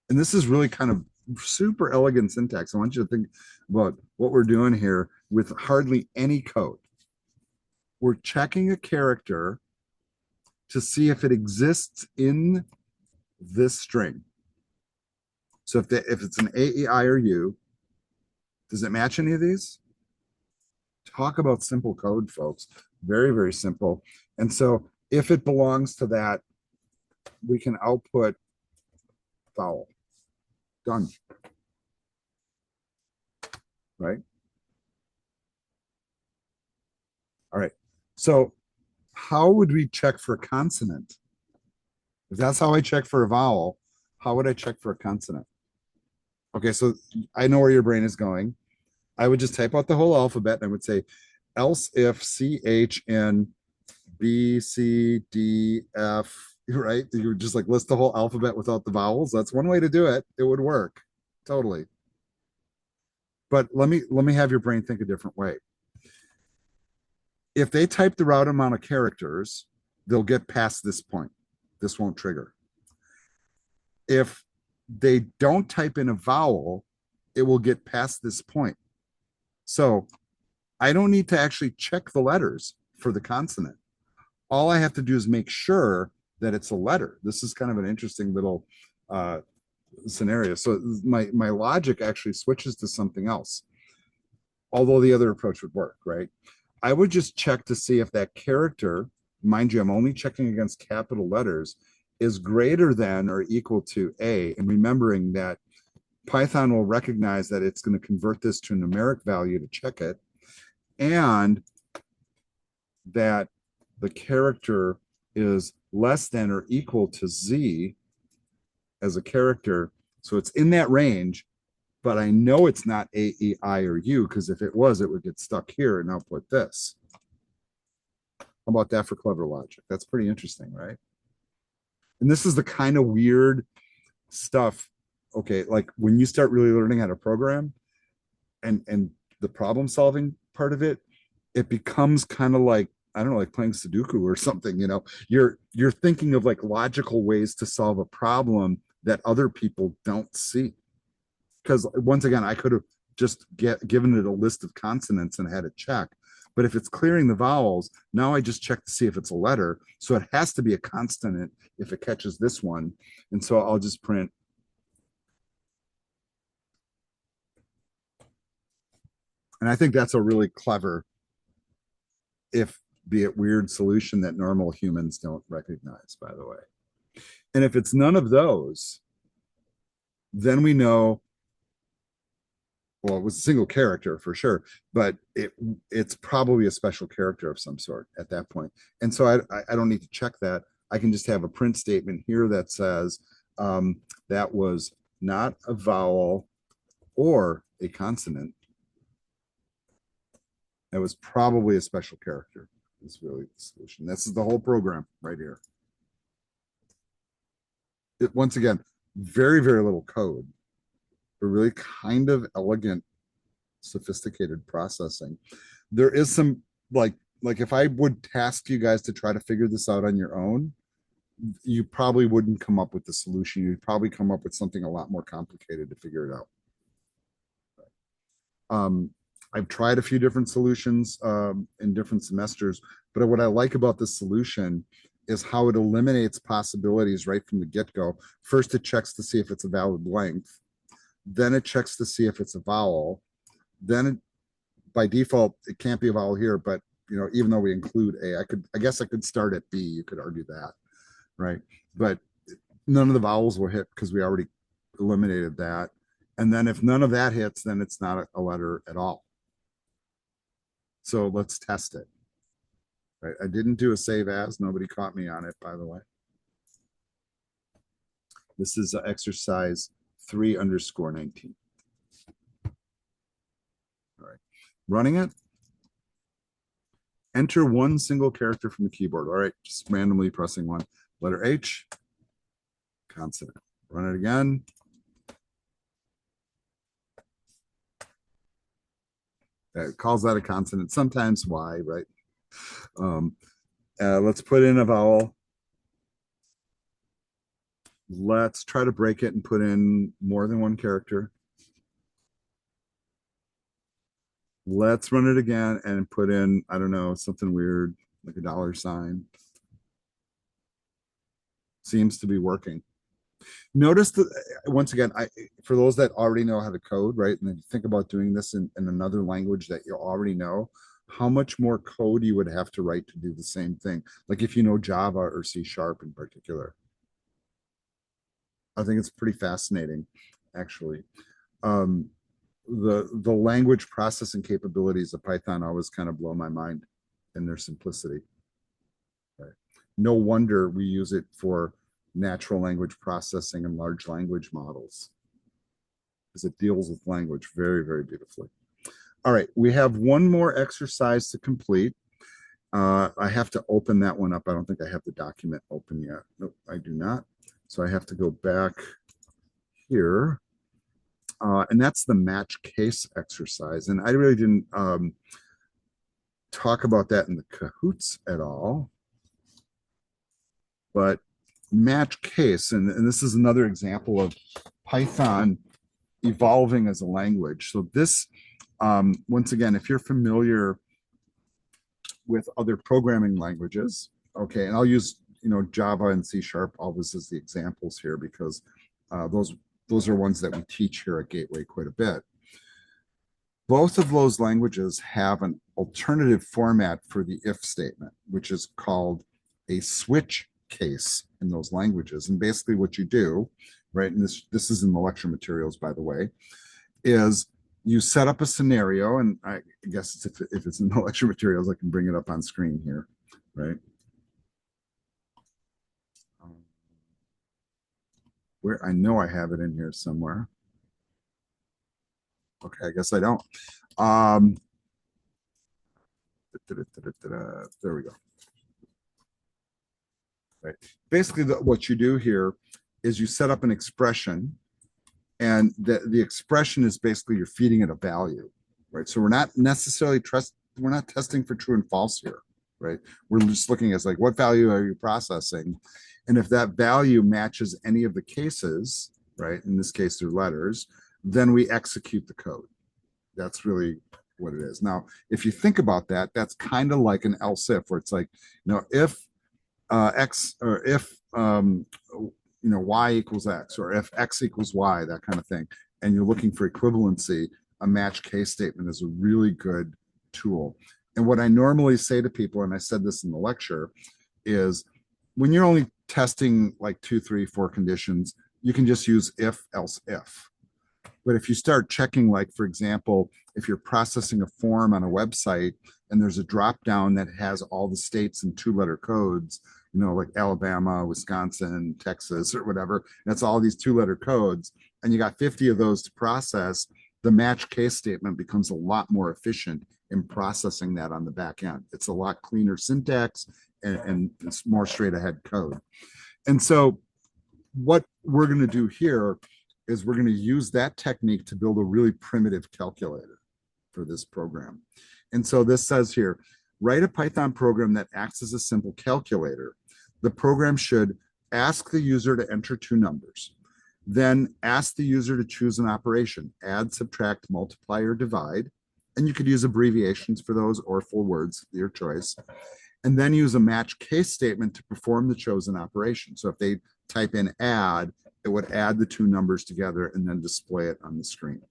And this is really kind of super elegant syntax. I want you to think about what we're doing here with hardly any code. We're checking a character to see if it exists in this string. So if it's an A, E, I, or U, does it match any of these? Talk about simple code, folks. Very, very simple. And so if it belongs to that, we can output vowel. Done. Right? All right. So how would we check for a consonant? If that's how I check for a vowel, how would I check for a consonant? Okay, so I know where your brain is going. I would just type out the whole alphabet and I would say, else if C, H, N, B, C, D, F, right? You would just like list the whole alphabet without the vowels. That's one way to do it. It would work. Totally. But let me have your brain think a different way. If they type the right amount of characters, they'll get past this point. This won't trigger. If they don't type in a vowel, it will get past this point. So I don't need to actually check the letters for the consonant. All I have to do is make sure that it's a letter. This is kind of an interesting little scenario. So my logic actually switches to something else, although the other approach would work, right? I would just check to see if that character, mind you, I'm only checking against capital letters, is greater than or equal to A, and remembering that Python will recognize that it's going to convert this to a numeric value to check it, and that the character is less than or equal to Z as a character. So it's in that range, but I know it's not A, E, I, or U, because if it was, it would get stuck here and output this. How about that for clever logic? That's pretty interesting, right? And this is the kind of weird stuff, okay, like when you start really learning how to program and the problem solving part of it, it becomes kind of like, I don't know, like playing Sudoku or something, you're thinking of like logical ways to solve a problem that other people don't see. Because once again, I could have just given it a list of consonants and had it check. But if it's clearing the vowels, now I just check to see if it's a letter. So it has to be a consonant if it catches this one. And so I'll just print. And I think that's a really clever, if be it weird, solution that normal humans don't recognize, by the way. And if it's none of those, then we know, well, it was a single character for sure, but it's probably a special character of some sort at that point. And so I don't need to check that. I can just have a print statement here that says that was not a vowel or a consonant. That was probably a special character. Is really the solution. This is the whole program right here. Once again, very, very little code, but really kind of elegant, sophisticated processing. There is some like if I would task you guys to try to figure this out on your own, you probably wouldn't come up with the solution. You'd probably come up with something a lot more complicated to figure it out. I've tried a few different solutions in different semesters, but what I like about this solution is how it eliminates possibilities right from the get-go. First, it checks to see if it's a valid length. Then it checks to see if it's a vowel. Then by default, it can't be a vowel here, but even though we include A, I guess I could start at B. You could argue that, right? But none of the vowels will hit because we already eliminated that. And then if none of that hits, then it's not a letter at all. So let's test it. Right. I didn't do a save as. Nobody caught me on it, by the way. This is exercise 3_19. All right. Running it. Enter one single character from the keyboard. All right. Just randomly pressing one. Letter H. Consonant. Run it again. It calls that a consonant. Sometimes Y, right? Let's put in a vowel. Let's try to break it and put in more than one character. Let's run it again and put in, I don't know, something weird like a $sign. Seems to be working. Notice that once again, for those that already know how to code, right? And then you think about doing this in another language that you already know, how much more code you would have to write to do the same thing. Like if you know Java or C# in particular. I think it's pretty fascinating, actually. The language processing capabilities of Python always kind of blow my mind in their simplicity. Right? No wonder we use it for natural language processing and large language models, because it deals with language very, very beautifully. All right, we have one more exercise to complete. I have to open that one up. I don't think I have the document open yet. Nope, I do not. So I have to go back here. And that's the match case exercise. And I really didn't talk about that in the Kahoots at all. But match case, and this is another example of Python evolving as a language. So this, once again, if you're familiar with other programming languages, okay, and I'll use Java and C# all this as the examples here, because those are ones that we teach here at Gateway quite a bit. Both of those languages have an alternative format for the if statement, which is called a switch case in those languages. And basically what you do, right, and this is in the lecture materials, by the way, is you set up a scenario, and I guess if it's in the lecture materials, I can bring it up on screen here, right? Where I know I have it in here somewhere. Okay, I guess I don't. There we go. Right. Basically, what you do here is you set up an expression, and the expression is basically you're feeding it a value, right? So we're not necessarily we're not testing for true and false here, right? We're just looking at like, what value are you processing? And if that value matches any of the cases, right, in this case they're letters, then we execute the code. That's really what it is. Now, if you think about that, that's kind of like an else if, where it's like, if X, or if Y equals X, or if X equals Y, that kind of thing, and you're looking for equivalency, a match case statement is a really good tool. And what I normally say to people, and I said this in the lecture, is when you're only testing like 2, 3, 4 conditions, you can just use if, else, if. But if you start checking, like, for example, if you're processing a form on a website and there's a drop down that has all the states in 2-letter codes, like Alabama, Wisconsin, Texas, or whatever. That's all these 2-letter codes. And you got 50 of those to process. The match case statement becomes a lot more efficient in processing that on the back end. It's a lot cleaner syntax and it's more straight ahead code. And so what we're going to do here is we're going to use that technique to build a really primitive calculator for this program. And so this says here, write a Python program that acts as a simple calculator. The program should ask the user to enter 2 numbers, then ask the user to choose an operation, add, subtract, multiply, or divide. And you could use abbreviations for those or full words, your choice. And then use a match case statement to perform the chosen operation. So if they type in add, it would add the 2 numbers together and then display it on the screen,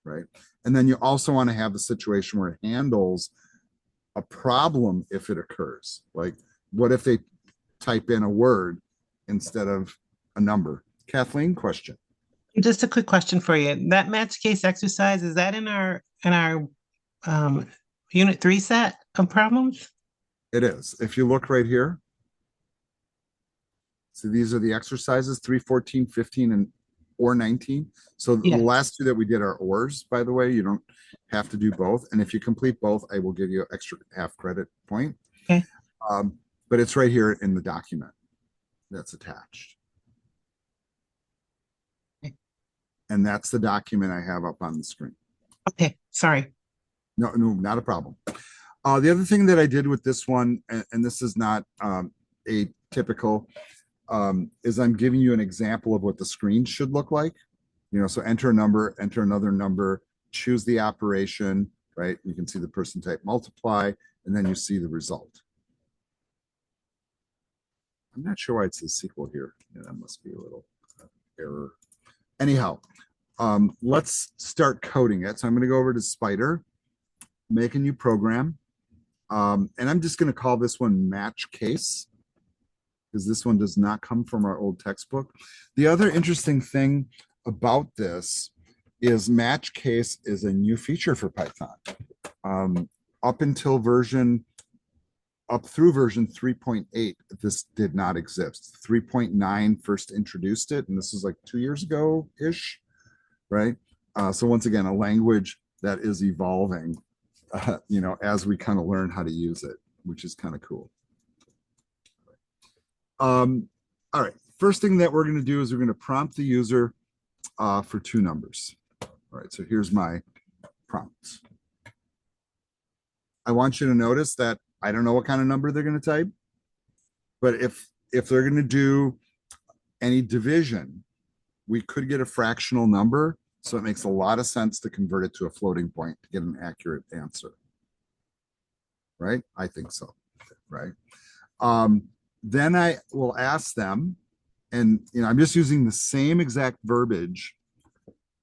right? And then you also want to have the situation where it handles a problem if it occurs. Like, what if they type in a word instead of a number? Kathleen, question. Just a quick question for you. That match case exercise, is that in our um, Unit 3 set of problems? It is. If you look right here, so these are the exercises, 3, 14, 15, and or 19. So the Yeah. last 2 that we did are ors, by the way. You don't have to do both. And if you complete both, I will give you an extra half credit point. Okay. But it's right here in the document that's attached. Okay. And that's the document I have up on the screen. Okay, sorry. No, not a problem. The other thing that I did with this one, and this is not atypical, is I'm giving you an example of what the screen should look like. So enter a number, enter another number, choose the operation, right? You can see the person type multiply, and then you see the result. I'm not sure why it says SQL here. Yeah, that must be a little error. Anyhow, let's start coding it. So I'm going to go over to Spider, make a new program. And I'm just going to call this one match case, because this one does not come from our old textbook. The other interesting thing about this is match case is a new feature for Python. Up through version 3.8, this did not exist. 3.9 first introduced it, and this was like 2 years ago-ish, right? So once again, a language that is evolving, as we kind of learn how to use it, which is kind of cool. All right, first thing that we're going to do is we're going to prompt the user for 2 numbers. All right, so here's my prompts. I want you to notice that I don't know what kind of number they're going to type, but if they're going to do any division, we could get a fractional number, so it makes a lot of sense to convert it to a floating point to get an accurate answer, right? I think so, right? Then I will ask them, and I'm just using the same exact verbiage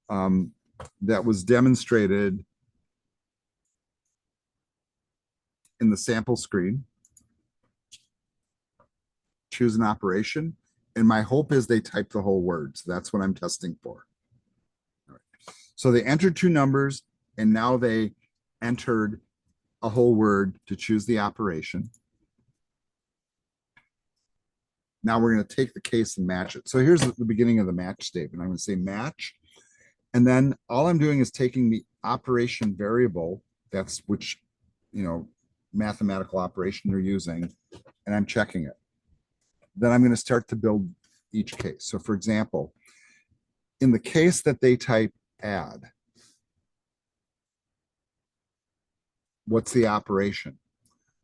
that was demonstrated in the sample screen. Choose an operation, and my hope is they type the whole word. So that's what I'm testing for. All right. So they entered 2 numbers, and now they entered a whole word to choose the operation. Now we're going to take the case and match it. So here's the beginning of the match statement. I'm going to say match, and then all I'm doing is taking the operation variable, that's which mathematical operation they're using, and I'm checking it. Then I'm going to start to build each case. So for example, in the case that they type add, what's the operation?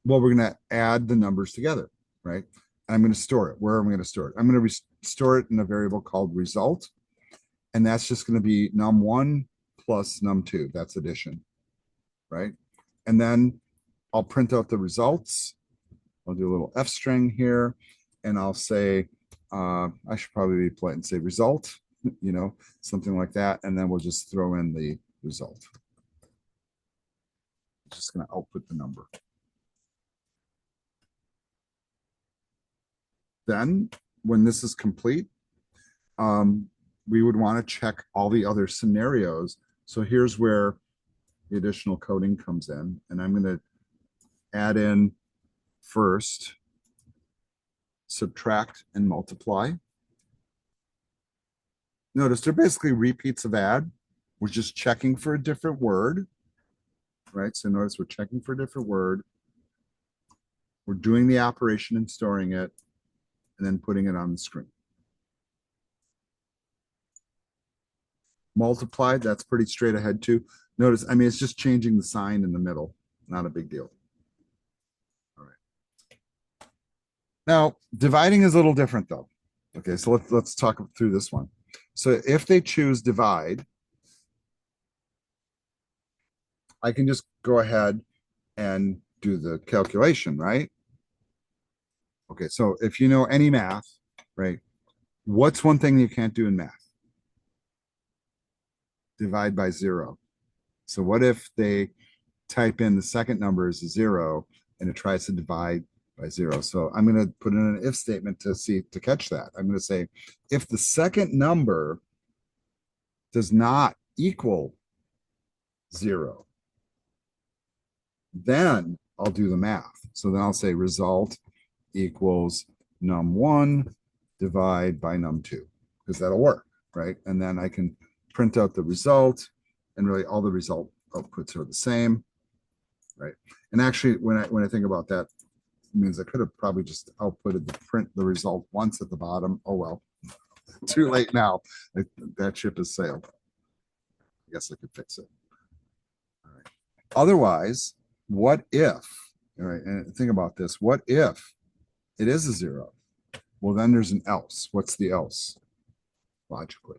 Well, we're going to add the numbers together, right? And I'm going to store it. Where am I going to store it? I'm going to store it in a variable called result. And that's just going to be num1 plus num2. That's addition, right? And then I'll print out the results. I'll do a little F string here, and I'll say, I should probably be polite and say result, something like that. And then we'll just throw in the result. It's just going to output the number. Then when this is complete, we would want to check all the other scenarios. So here's where the additional coding comes in, and I'm going to add in first subtract, and multiply. Notice they're basically repeats of add. We're just checking for a different word, right? So notice we're checking for a different word. We're doing the operation and storing it, and then putting it on the screen. Multiplied, that's pretty straight ahead too. Notice, I mean, it's just changing the sign in the middle. Not a big deal. All right. Now, dividing is a little different though. Okay, so let's talk through this one. So if they choose divide, I can just go ahead and do the calculation, right? Okay, so if you know any math, right, what's one thing you can't do in math? Divide by zero. So what if they type in the second number is a zero and it tries to divide by zero? So I'm going to put in an if statement to catch that. I'm going to say if the second number does not equal zero, then I'll do the math. So then I'll say result equals num1 divide by num2, because that'll work, right? And then I can print out the result, and really all the result outputs are the same, right? And actually, when I think about that, it means I could have probably just outputted the print the result once at the bottom. Oh well, too late now. That ship has sailed. I guess I could fix it. All right. Otherwise, what if? All right, and think about this. What if it is a zero? Well, then there's an else. What's the else? Logically,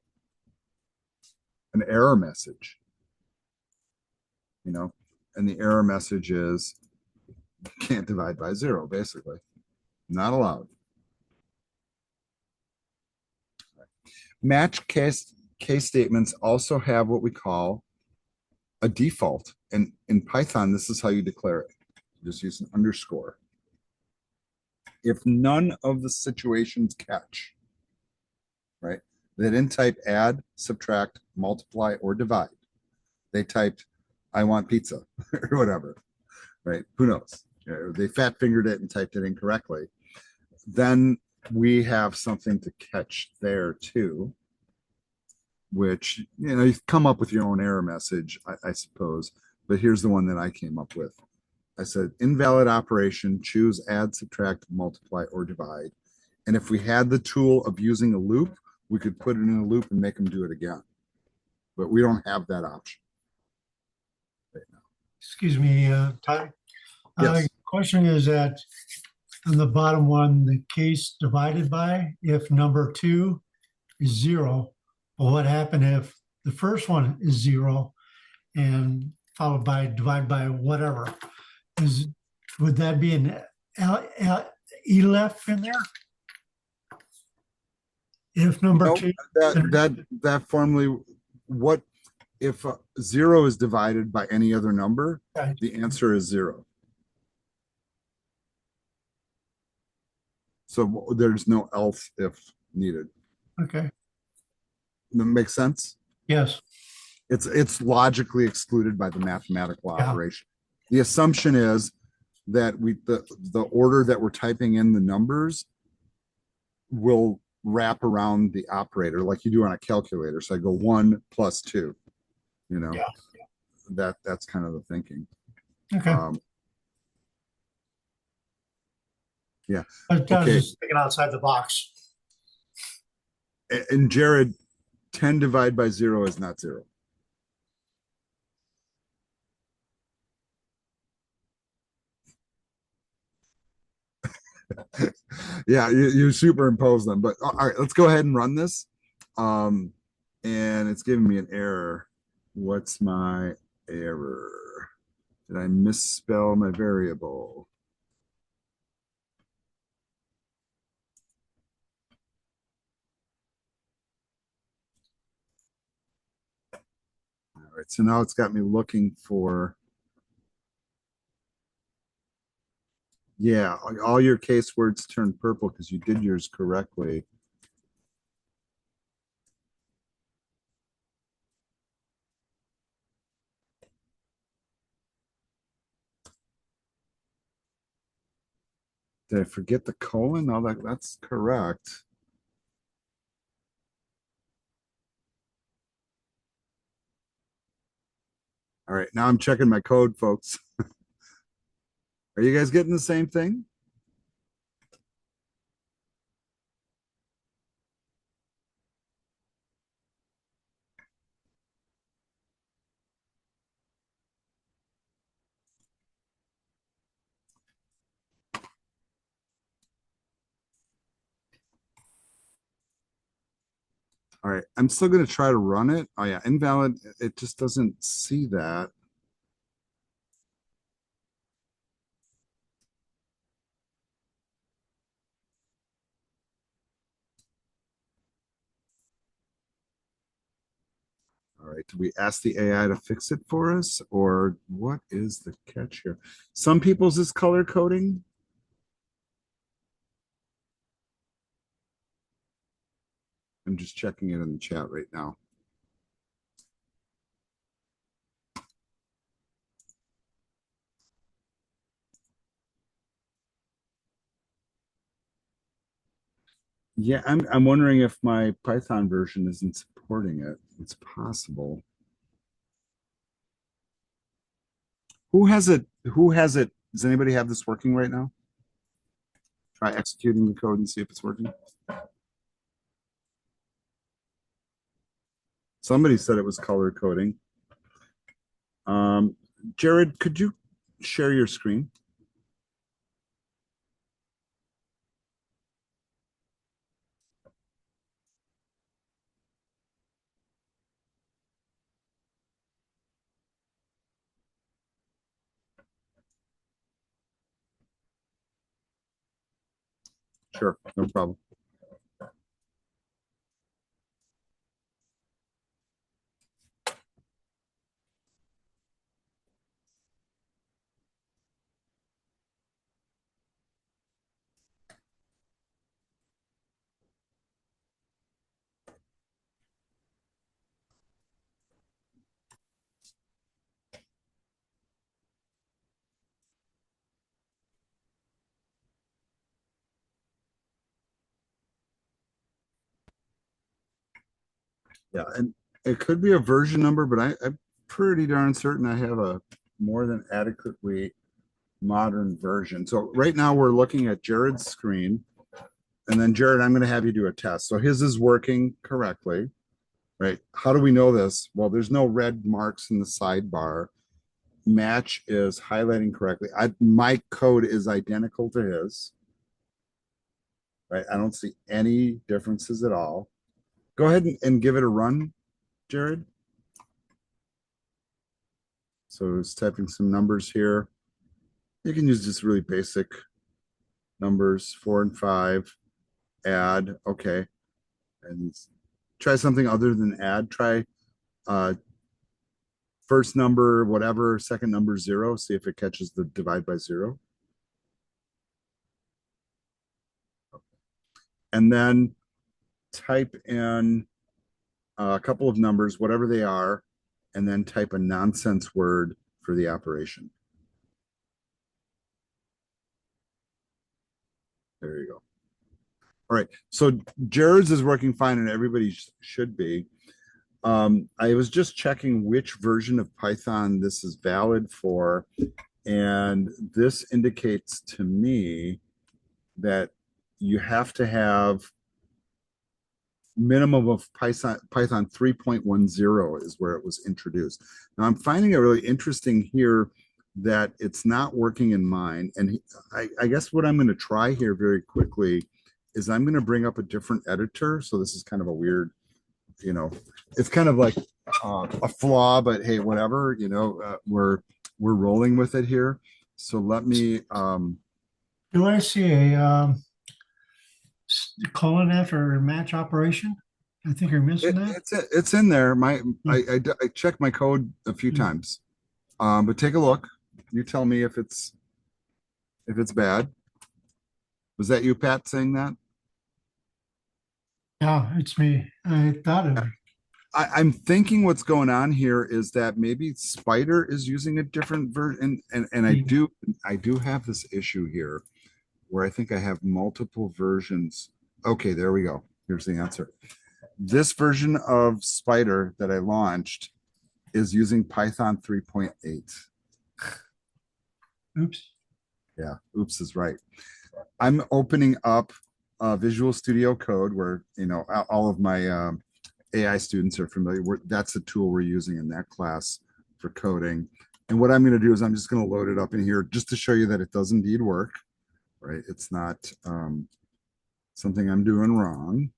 an error message. And the error message is can't divide by zero, basically. Not allowed. Match case statements also have what we call a default. And in Python, this is how you declare it. You just use an underscore. If none of the situations catch, right? They didn't type add, subtract, multiply, or divide. They typed, I want pizza or whatever, right? Who knows? They fat fingered it and typed it incorrectly. Then we have something to catch there too, which, you've come up with your own error message, I suppose. But here's the one that I came up with. I said, invalid operation, choose add, subtract, multiply, or divide. And if we had the tool of using a loop, we could put it in a loop and make them do it again. But we don't have that option right now. Excuse me, Ty. Yes. Question is that on the bottom one, the case divided by, if number two is zero, well, what happened if the first one is zero and followed by divide by whatever? Would that be an elif in there? If number Nope, two, that formally, what if zero is divided by any other number? Okay. The answer is zero. So there's no else if needed. Okay. That makes sense? Yes. It's logically excluded by the mathematical Yeah. operation. The assumption is that the order that we're typing in the numbers will wrap around the operator like you do on a calculator. So I go 1 plus 2, Yeah. That's kind of the thinking. Okay. Yeah. But I was Okay. just thinking outside the box. And Jared, 10 divided by 0 is not 0. Yeah, you superimpose them, but all right, let's go ahead and run this. And it's giving me an error. What's my error? Did I misspell my variable? All right, so now it's got me looking for, yeah, all your case words turned purple because you did yours correctly. Did I forget the colon? No, that's correct. All right, now I'm checking my code, folks. Are you guys getting the same thing? All right, I'm still going to try to run it. Oh yeah, invalid. It just doesn't see that. All right, do we ask the AI to fix it for us, or what is the catch here? Some people's is color coding. I'm just checking it in the chat right now. Yeah, I'm wondering if my Python version isn't supporting it. It's possible. Who has it? Who has it? Does anybody have this working right now? Try executing the code and see if it's working. Somebody said it was color coding. Jared, could you share your screen? Sure, no problem. Yeah, and it could be a version number, but I'm pretty darn certain I have a more than adequately modern version. So right now we're looking at Jared's screen, and then Jared, I'm going to have you do a test. So his is working correctly, right? How do we know this? Well, there's no red marks in the sidebar. Match is highlighting correctly. My code is identical to his, right? I don't see any differences at all. Go ahead and give it a run, Jared. So it's typing some numbers here. You can use just really basic numbers, 4 and 5, add, okay. And try something other than add. Try uh, first number, whatever, second number, 0. See if it catches the divide by 0. And then type in a couple of numbers, whatever they are, and then type a nonsense word for the operation. There you go. All right. So Jared's is working fine and everybody should be. I was just checking which version of Python this is valid for. And this indicates to me that you have to have minimum of Python 3.10 is where it was introduced. Now I'm finding it really interesting here that it's not working in mine. And I guess what I'm going to try here very quickly is I'm going to bring up a different editor. So this is kind of a weird, it's kind of like a flaw, but hey, whatever, we're rolling with it here. So let me. Do I see a colon after match operation? I think you're missing that. It's in there. I checked my code a few times, but take a look. You tell me if it's bad. Was that you, Pat, saying that? Yeah, it's me. I thought of it. I'm thinking what's going on here is that maybe Spider is using a different version, and I do have this issue here. where I think I have multiple versions. Okay, there we go. Here's the answer. This version of Spider that I launched is using Python 3.8. Oops. Yeah, oops is right. I'm opening up Visual Studio Code where, all of my AI students are familiar. That's the tool we're using in that class for coding. And what I'm going to do is I'm just going to load it up in here just to show you that it does indeed work, right? It's not something I'm doing wrong.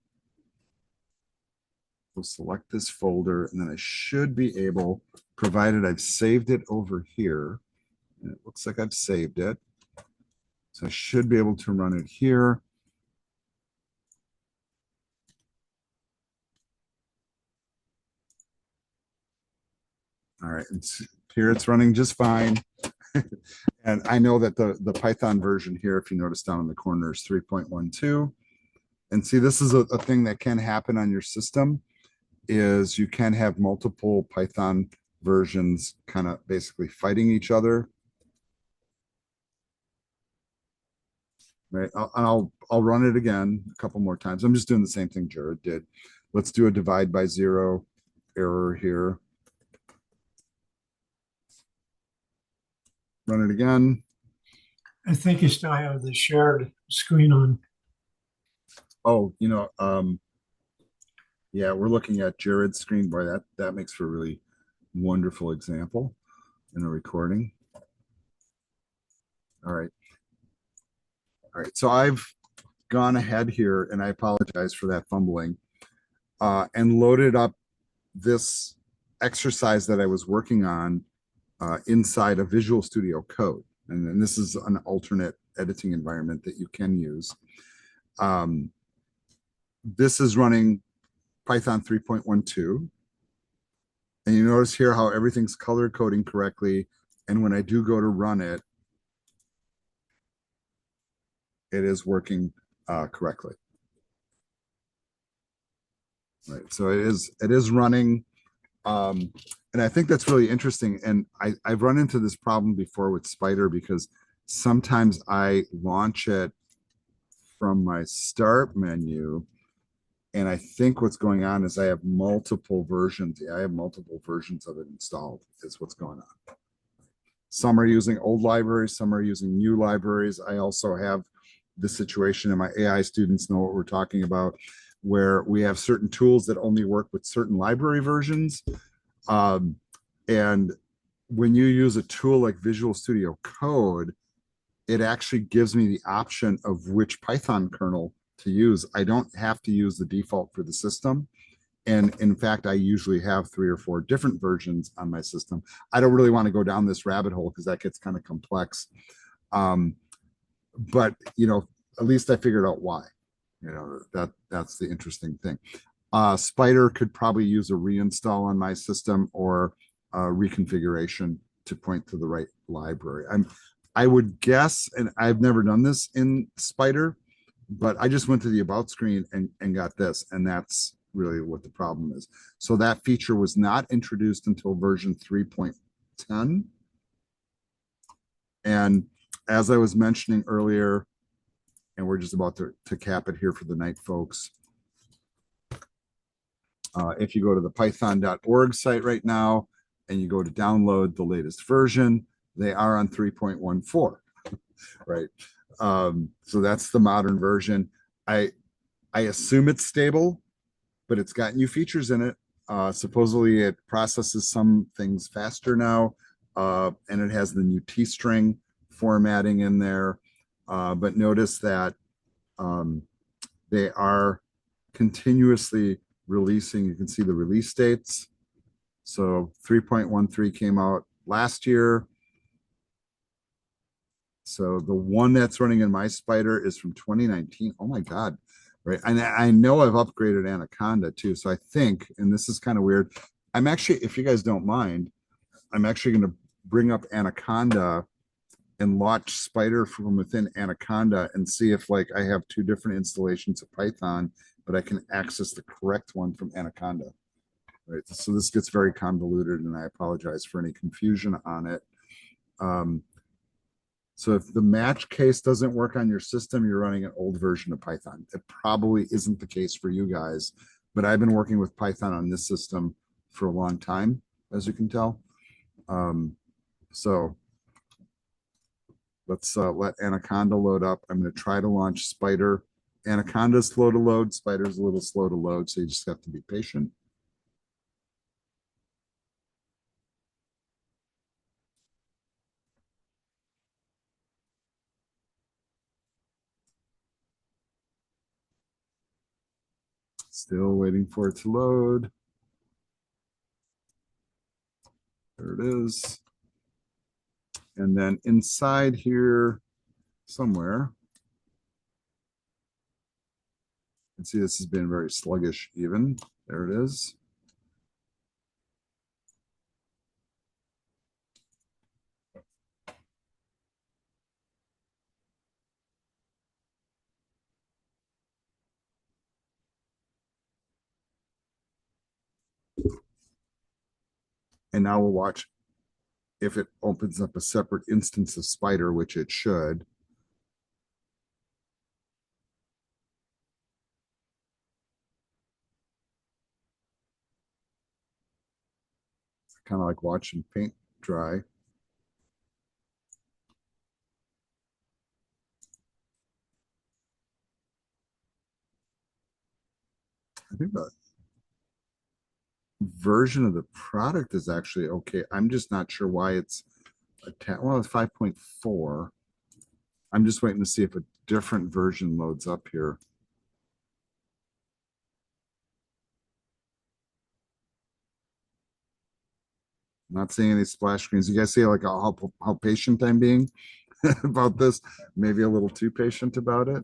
We'll select this folder, and then I should be able, provided I've saved it over here, and it looks like I've saved it. So I should be able to run it here. All right, here it's running just fine. And I know that the Python version here, if you notice down in the corner, is 3.12. And see, this is a thing that can happen on your system, is you can have multiple Python versions kind of basically fighting each other. Right, I'll run it again a couple more times. I'm just doing the same thing Jared did. Let's do a divide by zero error here. Run it again. I think you still have the shared screen on. Oh, yeah, we're looking at Jared's screen. Boy, that makes for a really wonderful example in a recording. All right. All right. So I've gone ahead here, and I apologize for that fumbling, and loaded up this exercise that I was working on inside of Visual Studio Code. And this is an alternate editing environment that you can use. This is running Python 3.12. And you notice here how everything's color coding correctly. And when I do go to run it, it is working correctly. Right, so it is running. And I think that's really interesting. And I've run into this problem before with Spider because sometimes I launch it from my start menu. And I think what's going on is I have multiple versions. Yeah, I have multiple versions of it installed, is what's going on. Some are using old libraries, some are using new libraries. I also have the situation, and my AI students know what we're talking about, where we have certain tools that only work with certain library versions. And when you use a tool like Visual Studio Code, it actually gives me the option of which Python kernel to use. I don't have to use the default for the system. And in fact, I usually have 3 or 4 different versions on my system. I don't really want to go down this rabbit hole because that gets kind of complex. But, at least I figured out why. That's the interesting thing. Spider could probably use a reinstall on my system or a reconfiguration to point to the right library. I would guess, and I've never done this in Spider, but I just went to the about screen and got this, and that's really what the problem is. So that feature was not introduced until version 3.10. And as I was mentioning earlier, and we're just about to cap it here for the night, folks. If you go to the python.org site right now and you go to download the latest version, they are on 3.14, right? So that's the modern version. I assume it's stable, but it's got new features in it. Supposedly it processes some things faster now, and it has the new T-string formatting in there. But notice that they are continuously releasing. You can see the release dates. So 3.13 came out last year. So the one that's running in my Spider is from 2019. Oh my God. Right. And I know I've upgraded Anaconda too. So I think, and this is kind of weird, I'm actually, if you guys don't mind, I'm actually going to bring up Anaconda and launch Spider from within Anaconda and see if I have 2 different installations of Python, but I can access the correct one from Anaconda. Right. So this gets very convoluted, and I apologize for any confusion on it. So if the match case doesn't work on your system, you're running an old version of Python. It probably isn't the case for you guys, but I've been working with Python on this system for a long time, as you can tell. So let's let Anaconda load up. I'm going to try to launch Spider. Anaconda's slow to load. Spider's a little slow to load, so you just have to be patient. Still waiting for it to load. There it is. And then inside here somewhere, you can see this has been very sluggish even. There it is. And now we'll watch if it opens up a separate instance of Spider, which it should. It's kind of like watching paint dry. I think the version of the product is actually okay. I'm just not sure why it's well, it's 5.4. I'm just waiting to see if a different version loads up here. Not seeing any splash screens. You guys see like how patient I'm being about this? Maybe a little too patient about it.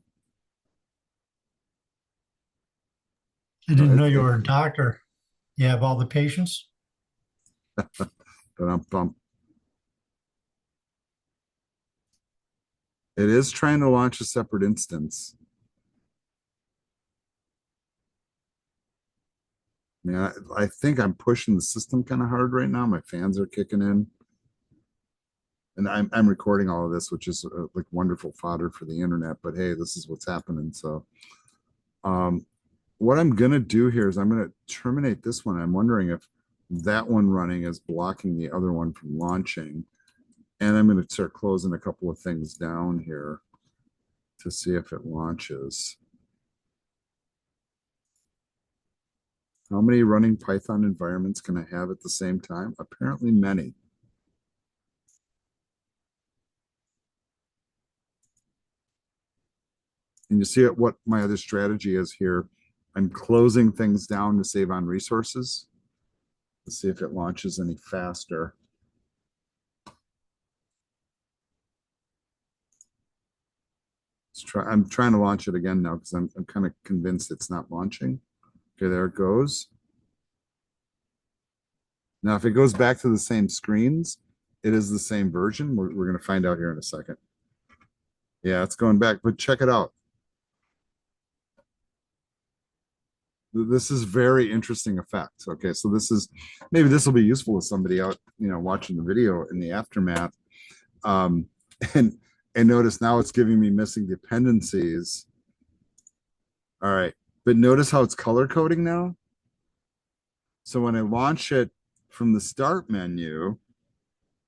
I didn't know you were a doctor. You have all the patients? But I'm pumped. It is trying to launch a separate instance. Yeah, I think I'm pushing the system kind of hard right now. My fans are kicking in. And I'm recording all of this, which is like wonderful fodder for the internet. But hey, this is what's happening. So what I'm gonna do here is I'm gonna terminate this one. I'm wondering if that one running is blocking the other one from launching. And I'm gonna start closing a couple of things down here to see if it launches. How many running Python environments can I have at the same time? Apparently many. And you see what my other strategy is here. I'm closing things down to save on resources. Let's see if it launches any faster. I'm trying to launch it again now because I'm kind of convinced it's not launching. Okay, there it goes. Now, if it goes back to the same screens, it is the same version. We're going to find out here in a second. Yeah, it's going back, but check it out. This is very interesting effects. Okay, so maybe this will be useful to somebody out, watching the video in the aftermath. And notice now it's giving me missing dependencies. All right, but notice how it's color coding now. So when I launch it from the start menu,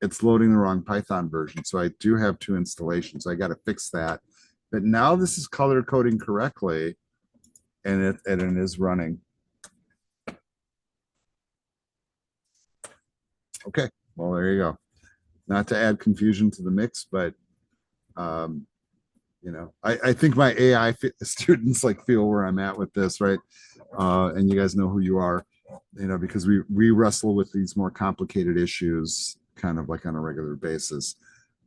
it's loading the wrong Python version. So I do have 2 installations. I got to fix that. But now this is color coding correctly, and it is running. Okay, well, there you go. Not to add confusion to the mix, but I think my AI students like feel where I'm at with this, right? And you guys know who you are, because we wrestle with these more complicated issues kind of like on a regular basis.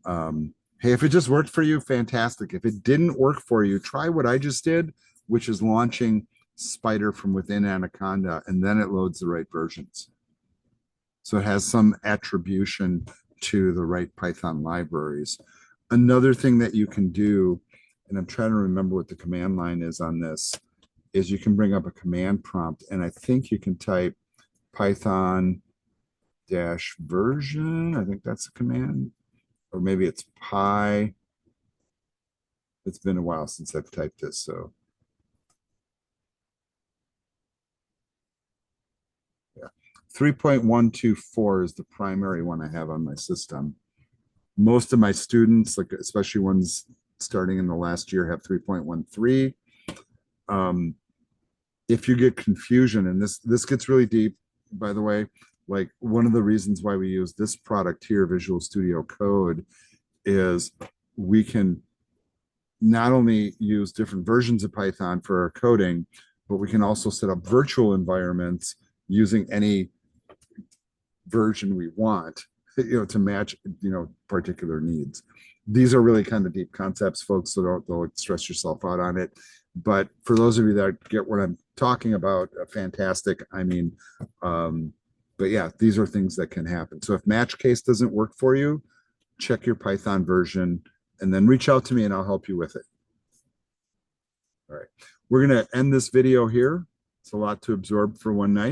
Hey, if it just worked for you, fantastic. If it didn't work for you, try what I just did, which is launching Spider from within Anaconda, and then it loads the right versions. So it has some attribution to the right Python libraries. Another thing that you can do, and I'm trying to remember what the command line is on this, is you can bring up a command prompt, and I think you can type Python -version. I think that's the command. or maybe it's pi. It's been a while since I've typed this, so. Yeah, 3.124 is the primary one I have on my system. Most of my students, like especially ones starting in the last year, have 3.13. If you get confusion, and this gets really deep, by the way, like one of the reasons why we use this product here, Visual Studio Code, is we can not only use different versions of Python for our coding, but we can also set up virtual environments using any version we want, to match, particular needs. These are really kind of deep concepts, folks, so don't stress yourself out on it. But for those of you that get what I'm talking about, fantastic. I mean, but yeah, these are things that can happen. So if match case doesn't work for you, check your Python version and then reach out to me and I'll help you with it. All right, we're going to end this video here. It's a lot to absorb for one night.